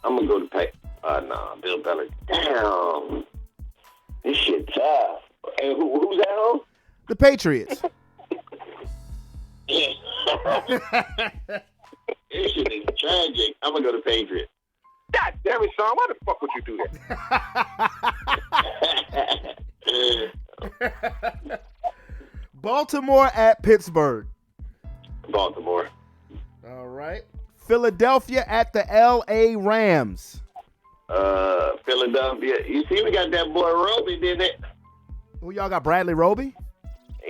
I'm gonna go to pay. Bill Belichick. Damn, this shit tough. And who's that on? The Patriots. Yeah. This shit is tragic. I'm gonna go to Patriots. God damn it, Sean. Why the fuck would you do that? Baltimore at Pittsburgh. Baltimore. All right. Philadelphia at the L.A. Rams. Philadelphia. You see, we got that boy Roby, didn't it? Who y'all got? Bradley Roby?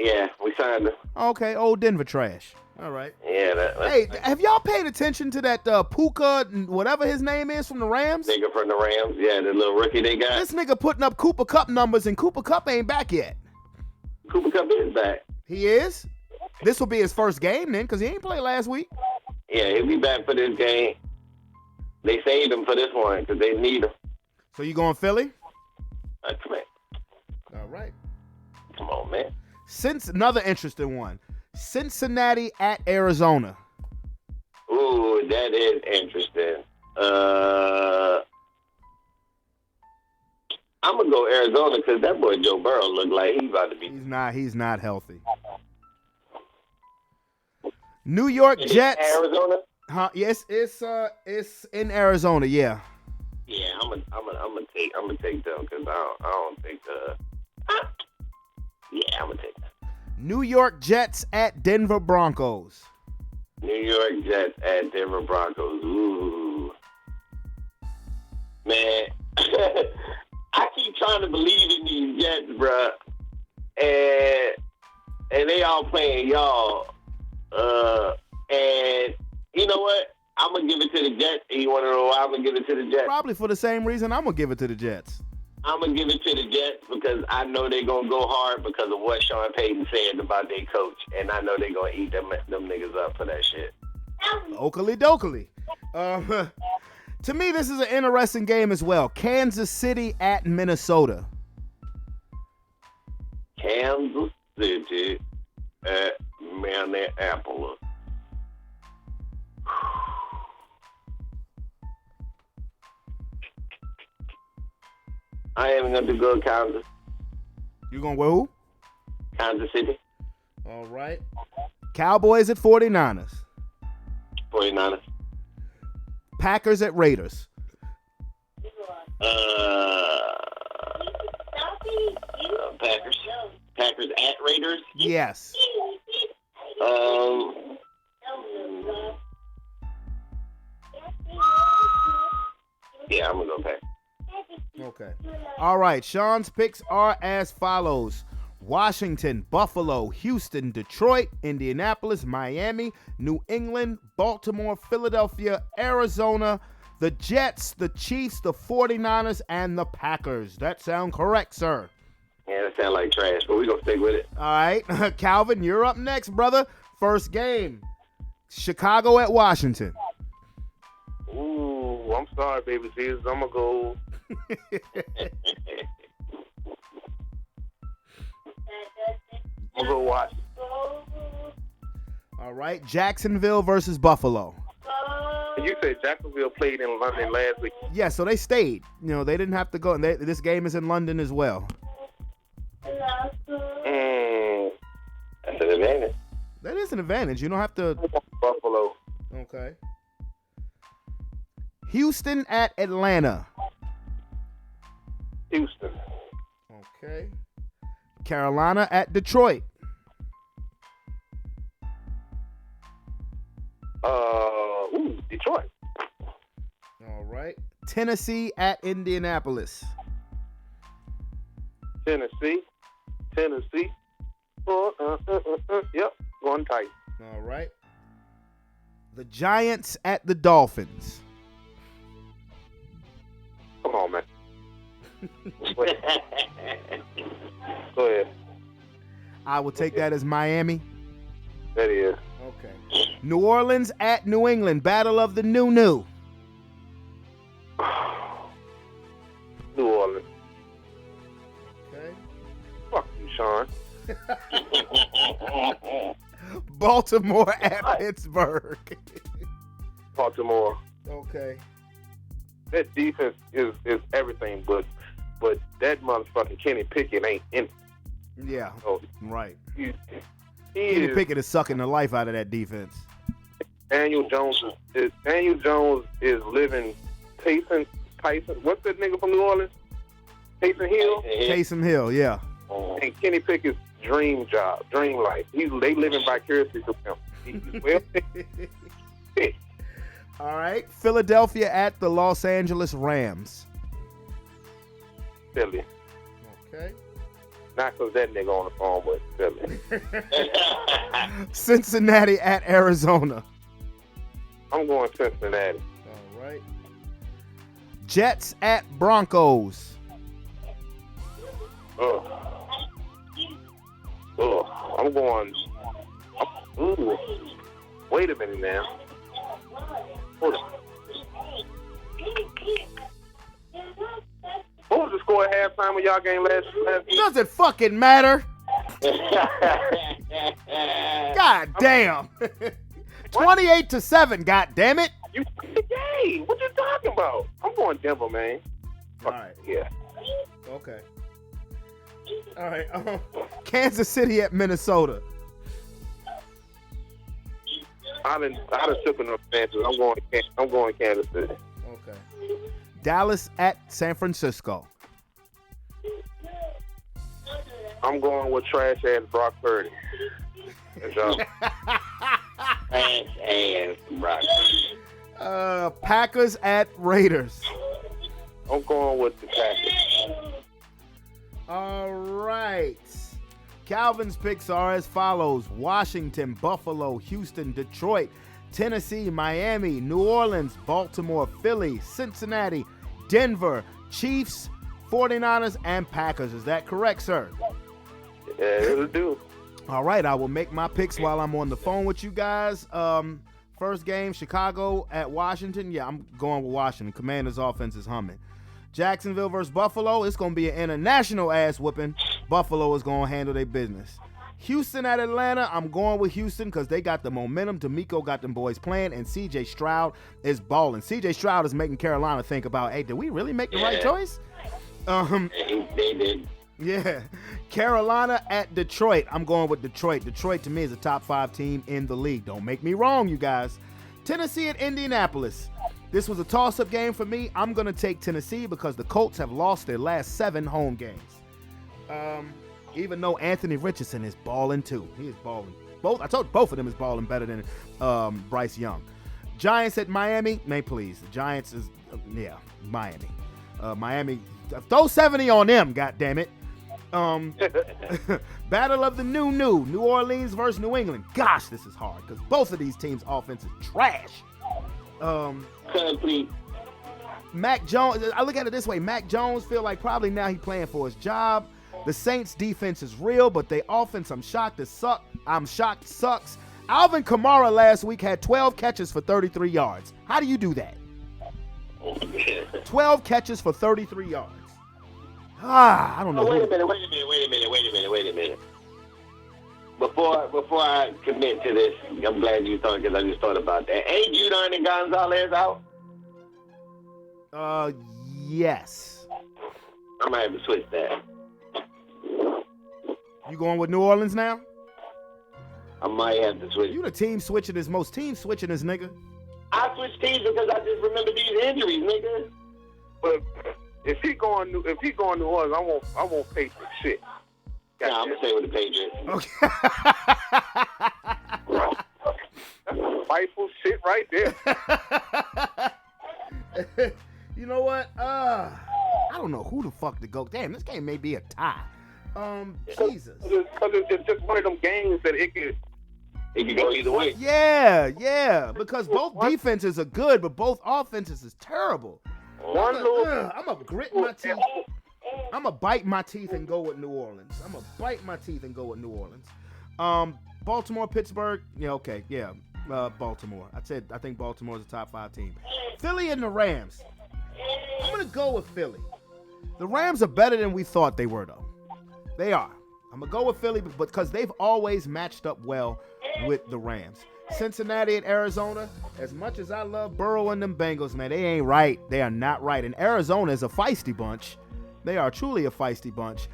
Yeah, we signed him. Okay, old Denver trash. All right. Yeah, Hey, have y'all paid attention to that Puka, whatever his name is, from the Rams? nigga from the Rams. Yeah, the little rookie they got. This nigga putting up Cooper Cup numbers, and Cooper Cup ain't back yet. Cooper Cup is back. He is? This will be his first game then, because he ain't played last week. Yeah, he'll be back for this game. They saved him for this one because they need him. So you going Philly? Come on. All right. Come on, man. Another interesting one. Cincinnati at Arizona. Ooh, that is interesting. I'm gonna go Arizona because that boy Joe Burrow look like he's about to be. He's not healthy. New York Jets. Arizona. Huh? Yes, it's in Arizona. Yeah. Yeah, I'm gonna take them because I don't think yeah, I'm gonna take them. New York Jets at Denver Broncos. New York Jets at Denver Broncos. Ooh, man, I keep trying to believe in these Jets, bruh, and they all playing y'all. And you know what? I'm gonna give it to the Jets. And you want to know why I'm gonna give it to the Jets? Probably for the same reason I'm gonna give it to the Jets. I'm gonna give it to the Jets because I know they're gonna go hard because of what Sean Payton said about their coach, and I know they're gonna eat them niggas up for that shit. Oakley dokley. To me, this is an interesting game as well. Kansas City at Minnesota. Kansas City at Minneapolis. I am going to go Kansas. You going with who? Kansas City. All right. Cowboys at 49ers. 49ers. Packers at Raiders. Packers. Packers at Raiders? Yes. Yeah, I'm going to go Packers. Okay. All right. Sean's picks are as follows. Washington, Buffalo, Houston, Detroit, Indianapolis, Miami, New England, Baltimore, Philadelphia, Arizona, the Jets, the Chiefs, the 49ers, and the Packers. That sound correct, sir? Yeah, that sound like trash, but we're going to stick with it. All right. Calvin, you're up next, brother. First game. Chicago at Washington. Ooh, I'm sorry, baby Jesus. I'm going to go. I'm going to go watch. All right. Jacksonville versus Buffalo. And you said Jacksonville played in London last week. Yeah, so they stayed. You know, they didn't have to go. And this game is in London as well. That's an advantage. That is an advantage. You don't have to. Buffalo. Okay. Houston at Atlanta. Houston. Okay. Carolina at Detroit. Detroit. All right. Tennessee at Indianapolis. Tennessee. Yep, going tight. All right. The Giants at the Dolphins. Come on, man. Go ahead. I will take that as Miami. That is. Okay. New Orleans at New England. Battle of the New. New Orleans. Okay. Fuck you, Sean. Baltimore at Pittsburgh. Baltimore. Okay. That defense is everything, but that motherfucking Kenny Pickett ain't in it. Yeah. So Right. he Kenny is. Pickett is sucking the life out of that defense. Daniel Jones is living Tyson. What's that nigga from New Orleans? Taysom Hill. Taysom Hill, yeah. And Kenny Pickett's dream life. They living vicariously through him. He's well fit. All right. Philadelphia at the Los Angeles Rams. Philly. Okay. Not because that nigga on the phone with Philly. Cincinnati at Arizona. I'm going Cincinnati. All right. Jets at Broncos. I'm going. Ooh. Wait a minute now. Hold on. What was the score at halftime of y'all game last week? Does it fucking matter? God damn. 28-7, god damn it. You the game. What you talking about? I'm going Denver, man. All right. Yeah. Okay. All right. Kansas City at Minnesota. I done took enough chances. I'm going Kansas City. Okay. Dallas at San Francisco. I'm going with trash ass Brock Purdy. That's all. Trash ass Brock. Packers at Raiders. I'm going with the Packers. All right. Calvin's picks are as follows: Washington, Buffalo, Houston, Detroit, Tennessee, Miami, New Orleans, Baltimore, Philly, Cincinnati, Denver, Chiefs, 49ers, and Packers. Is that correct, sir? Yeah, it'll do. All right, I will make my picks while I'm on the phone with you guys. First game, Chicago at Washington. Yeah, I'm going with Washington. Commanders' offense is humming. Jacksonville versus Buffalo. It's going to be an international ass whooping. Buffalo is going to handle their business. Houston at Atlanta. I'm going with Houston because they got the momentum. D'Amico got them boys playing, and C.J. Stroud is balling. C.J. Stroud is making Carolina think about, hey, did we really make the right choice? They did. Yeah. Carolina at Detroit. I'm going with Detroit. Detroit, to me, is a top 5 team in the league. Don't make me wrong, you guys. Tennessee at Indianapolis. This was a toss-up game for me. I'm going to take Tennessee because the Colts have lost their last 7 home games. Even though Anthony Richardson is balling too. He is balling. I told you, both of them is balling better than Bryce Young. Giants at Miami. Man, please. The Giants is, Miami. Miami, throw 70 on them, goddammit. Battle of the New Orleans versus New England. Gosh, this is hard because both of these teams' offense is trash. Complete. Mac Jones, I look at it this way. Mac Jones feel like probably now he's playing for his job. The Saints defense is real, but they offense, I'm shocked sucks. Alvin Kamara last week had 12 catches for 33 yards. How do you do that? 12 catches for 33 yards. I don't know. Wait a minute. Before I commit to this, I'm glad you thought, because I just thought about that. Ain't Judon and Gonzalez out? Yes. I might have to switch that. You going with New Orleans now? I might have to switch. You the team switching most team switching this nigga. I switched teams because I just remember these injuries, nigga. But if he going New Orleans, I won't pay for shit. Nah, I'm gonna stay with the Patriots. Okay. That's spiteful shit right there. You know what? I don't know who the fuck to go. Damn, this game may be a tie. Jesus. Because it's just one of them games that it could go either way. Yeah. Because both defenses are good, but both offenses is terrible. I'm gonna grit my teeth. I'm gonna bite my teeth and go with New Orleans. Baltimore, Pittsburgh. Yeah, okay. Yeah. Baltimore. I think Baltimore is a top 5 team. Philly and the Rams. I'm gonna go with Philly. The Rams are better than we thought they were, though. They are. I'm gonna go with Philly because they've always matched up well with the Rams. Cincinnati and Arizona. As much as I love Burrow and them Bengals, man, they ain't right. They are not right. And Arizona is a feisty bunch. They are truly a feisty bunch.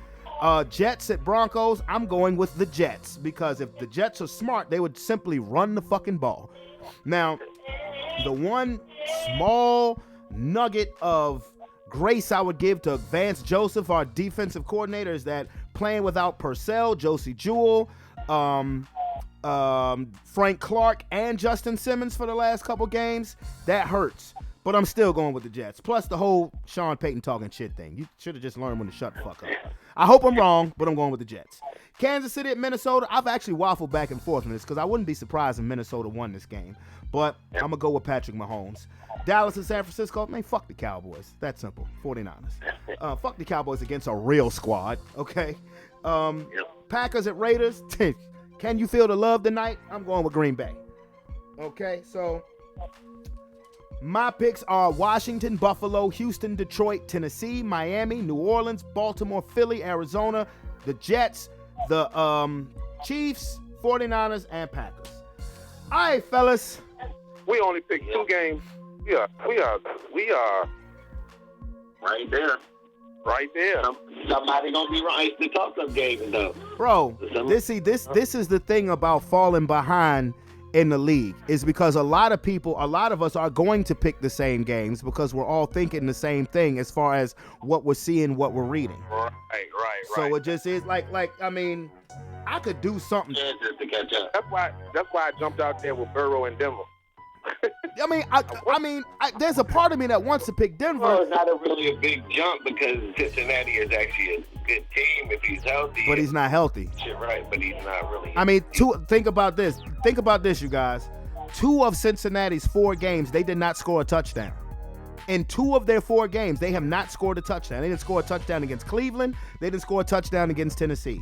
Jets at Broncos. I'm going with the Jets because if the Jets are smart, they would simply run the fucking ball. Now, the one small nugget of grace I would give to Vance Joseph, our defensive coordinator, is that playing without Purcell, Josie Jewell, Frank Clark, and Justin Simmons for the last couple games, that hurts. But I'm still going with the Jets. Plus the whole Sean Payton talking shit thing. You should have just learned when to shut the fuck up. I hope I'm wrong, but I'm going with the Jets. Kansas City at Minnesota. I've actually waffled back and forth on this because I wouldn't be surprised if Minnesota won this game. But I'm going to go with Patrick Mahomes. Dallas and San Francisco. Man, fuck the Cowboys. That simple. 49ers. Fuck the Cowboys against a real squad. Okay. Packers at Raiders. Can you feel the love tonight? I'm going with Green Bay. Okay, so my picks are Washington, Buffalo, Houston, Detroit, Tennessee, Miami, New Orleans, Baltimore, Philly, Arizona, the Jets, the Chiefs, 49ers, and Packers. All right, fellas. We only picked 2 games. We are Right there. right there. Somebody gonna be right. It's the toss-up game, though. Bro, this is the thing about falling behind in the league, is because a lot of us are going to pick the same games because we're all thinking the same thing as far as what we're seeing, what we're reading. Right. So it just is like I mean, I could do something. Yeah, just to catch up. That's why I jumped out there with Burrow and Denver. I mean, there's a part of me that wants to pick Denver. Well, it's not really a big jump because Cincinnati is actually a good team if he's healthy. But he's not healthy. Shit, right, but he's not really. I mean, think about this. Think about this, you guys. 2 of Cincinnati's 4 games, they did not score a touchdown. In 2 of their 4 games, they have not scored a touchdown. They didn't score a touchdown against Cleveland. They didn't score a touchdown against Tennessee.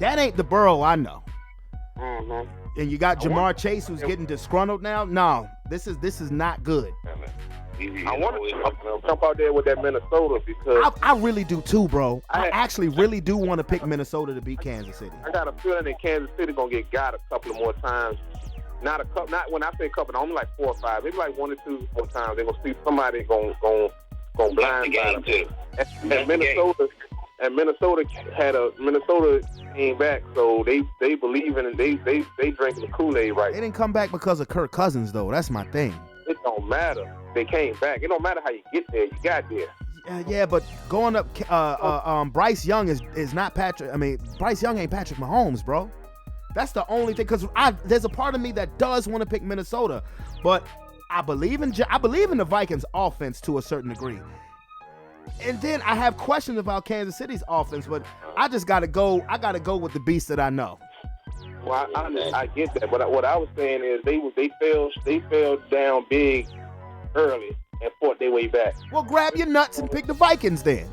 That ain't the Burrow I know. Mm-hmm. And you got Jamar Chase, who's getting disgruntled now. No, this is not good. I want to jump out there with that Minnesota because I really do too, bro. I actually really do want to pick Minnesota to beat Kansas City. I got a feeling that Kansas City gonna get got a couple of more times. Not when I say a couple, only like 4 or 5. Maybe like 1 or 2 more times. They're gonna see somebody gonna blindside them. And Minnesota came back, so they believe in it. They drinking the Kool-Aid right. They didn't come back because of Kirk Cousins, though. That's my thing. It don't matter. They came back. It don't matter how you get there. You got there. Yeah, but going up, Bryce Young is not Patrick. I mean, Bryce Young ain't Patrick Mahomes, bro. That's the only thing. Because there's a part of me that does want to pick Minnesota, but I believe in the Vikings offense to a certain degree. And then I have questions about Kansas City's offense, but I just gotta go. I gotta go with the beast that I know. Well, I get that, but what I was saying is they fell down big early and fought their way back. Well, grab your nuts and pick the Vikings then.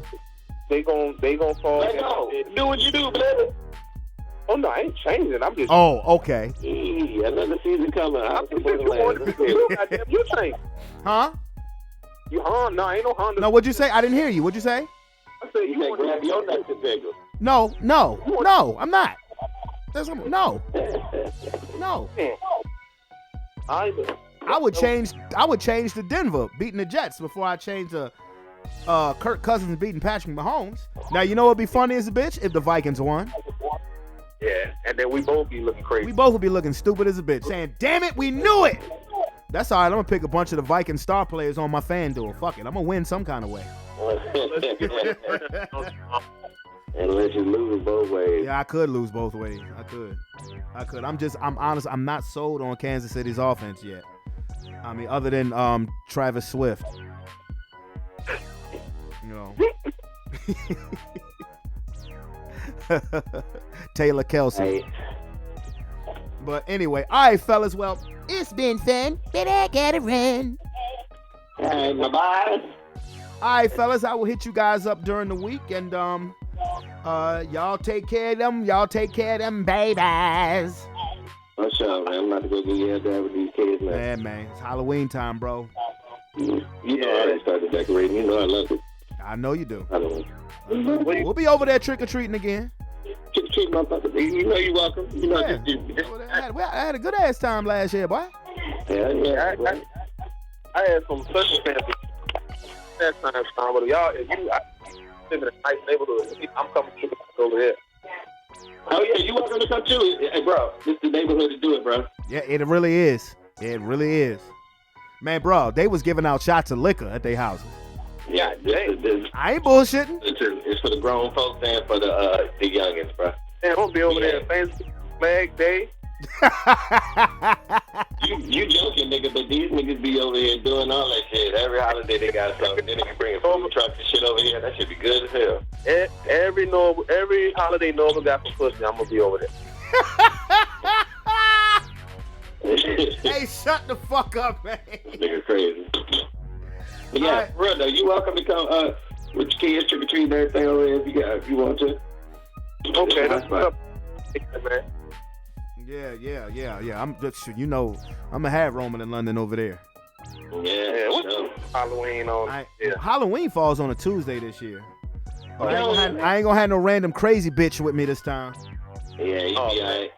They gonna fall Let go. down. Do what you do, baby. Oh no, I ain't changing. I'm just. Oh, okay. Another season coming. You change. Huh? You no, ain't no Honda. No, what'd you say? I didn't hear you. What'd you say? I said You can grab your nuts and pick 'em. No, I'm not. No. I would change to Denver beating the Jets before I change to Kirk Cousins beating Patrick Mahomes. Now you know what'd be funny as a bitch if the Vikings won. Yeah, and then we both be looking crazy. We both would be looking stupid as a bitch, saying, "Damn it, we knew it." That's all right. I'm gonna pick a bunch of the Viking star players on my FanDuel. Fuck it, I'm gonna win some kind of way. And let you lose both ways. Yeah, I could lose both ways. I could. I'm honest. I'm not sold on Kansas City's offense yet. I mean, other than Travis Swift. You know. Taylor Kelsey. Hey. But anyway, all right, fellas. Well, it's been fun, but I gotta run. Hey, bye-bye. All right, fellas. I will hit you guys up during the week, and y'all take care of them. Y'all take care of them babies. What's up, man? I'm about to go get your dad with these kids, man. Yeah, man. It's Halloween time, bro. You know I already started decorating. You know I love it. I know you do. I don't We'll be over there trick-or-treating again. Trick, motherfucker. You know you're welcome. You know, Yeah. I had a good ass time last year, boy. Yeah. I had some circumstances that time, but y'all, if you live in a nice neighborhood, I'm coming to over here. Oh, yeah, you welcome to come too. Hey, bro, this is the neighborhood to do it, bro. Yeah, it really is. It really is. Man, bro, they was giving out shots of liquor at their houses. Yeah, I ain't bullshitting. It's for the grown folks and for the youngins, bro. Man, I'm gonna be over there Thanksgiving Flag Day. You joking, nigga, but these niggas be over here doing all that shit. Every holiday they got something. Then they be bringing food trucks and shit over here. That should be good as hell. Every holiday Normal got some pussy, I'm gonna be over there. Hey, shut the fuck up, man. Nigga crazy. But yeah, Alright. for real though, you welcome to come with your kids, trick or treat and everything over here if you want to. Okay, that's that's fine. man. Yeah. I'm just, I'm gonna have Roman in London over there. Yeah, what's sure. Halloween on? Halloween falls on a Tuesday this year. But Oh, I ain't gonna have no random crazy bitch with me this time. Yeah, you be alright.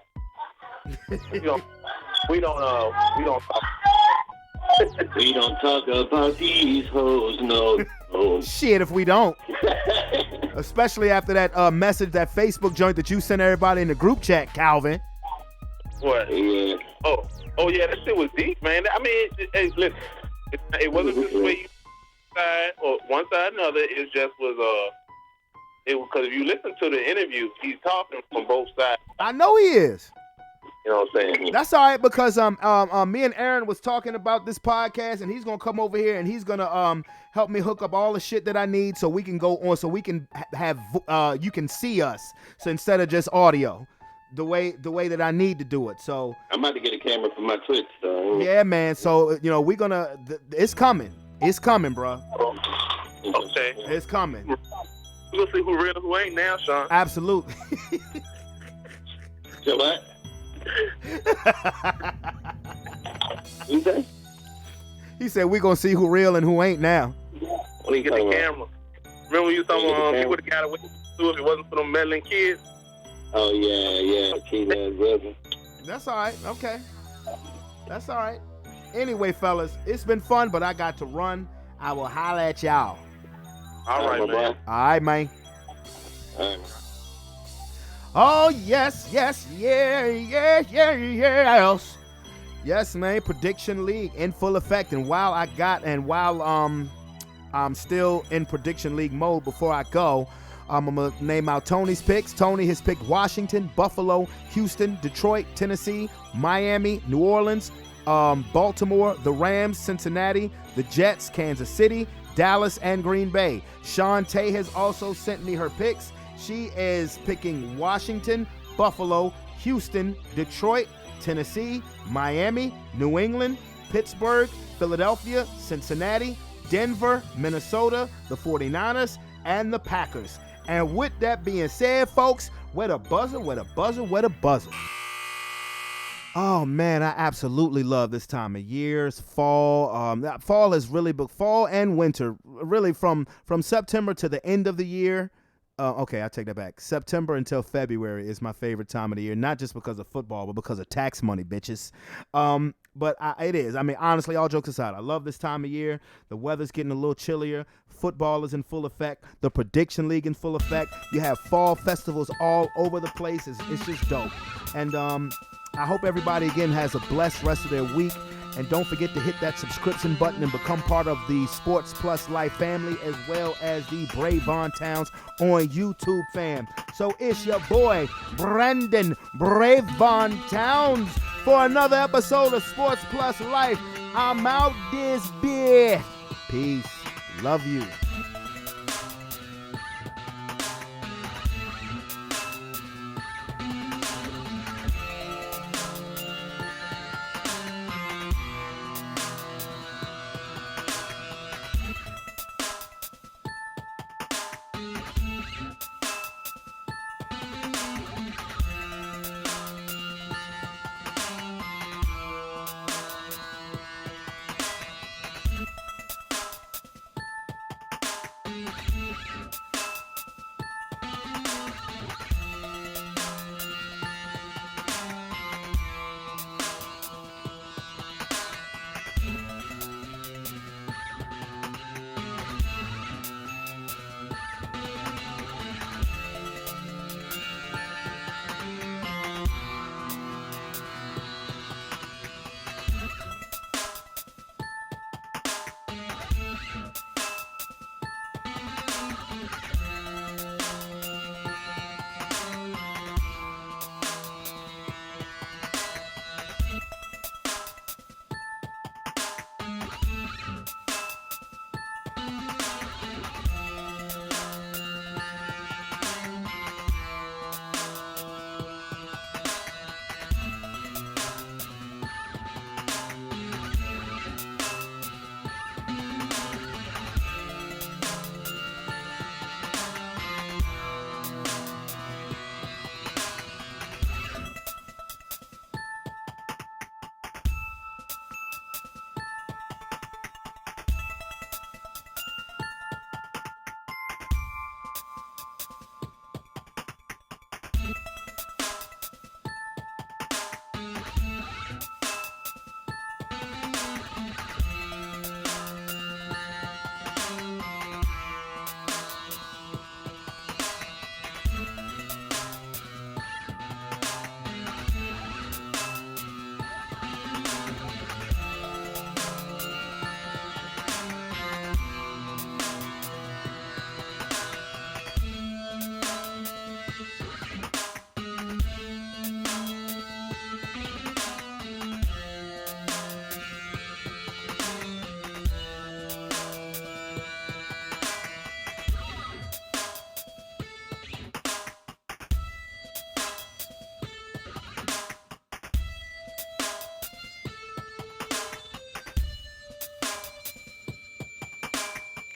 We don't talk. We don't talk about these hoes, no. Shit, if we don't. Especially after that message, that Facebook joint that you sent everybody in the group chat, Calvin. What? Yeah. Oh yeah, that shit was deep, man. I mean, hey, listen, it wasn't just the way you side or one side or another. It just was because if you listen to the interview, he's talking from both sides. I know he is. You know what I'm saying? That's all right, because me and Aaron was talking about this podcast, and he's gonna come over here and he's gonna help me hook up all the shit that I need so we can go on, so we can have you can see us, so instead of just audio, the way that I need to do it. So I'm about to get a camera for my Twitch, so yeah, man. So we're gonna it's coming, bro. Okay. It's coming. We'll see who real and who ain't now, Sean. Absolutely. So what? You say? He said we're gonna see who real and who ain't now. When you get the camera. Remember when you told me he would have got away with it if it wasn't for them meddling kids? Oh yeah, Keenan's brother. That's all right. Okay. That's all right. Anyway, fellas, it's been fun, but I got to run. I will holler at y'all. All right, man. All right, man. All right. Oh, yes. Yes, man. Prediction League in full effect. And while I'm still in Prediction League mode, before I go, I'm going to name out Tony's picks. Tony has picked Washington, Buffalo, Houston, Detroit, Tennessee, Miami, New Orleans, Baltimore, the Rams, Cincinnati, the Jets, Kansas City, Dallas, and Green Bay. Shantae has also sent me her picks. She is picking Washington, Buffalo, Houston, Detroit, Tennessee, Miami, New England, Pittsburgh, Philadelphia, Cincinnati, Denver, Minnesota, the 49ers, and the Packers. And with that being said, folks, where the buzzer. Oh man, I absolutely love this time of year. Fall. Fall is really big. Fall and winter, really from September to the end of the year. Okay, I take that back. September until February is my favorite time of the year, not just because of football, but because of tax money, bitches. But it is. I mean, honestly, all jokes aside, I love this time of year. The weather's getting a little chillier. Football is in full effect. The Prediction League in full effect. You have fall festivals all over the place. It's just dope. And I hope everybody, again, has a blessed rest of their week. And don't forget to hit that subscription button and become part of the Sports Plus Life family, as well as the Brevon Towns on YouTube, fam. So it's your boy, Brandon Brevon Towns, for another episode of Sports Plus Life. I'm out this bitch. Peace. Love you.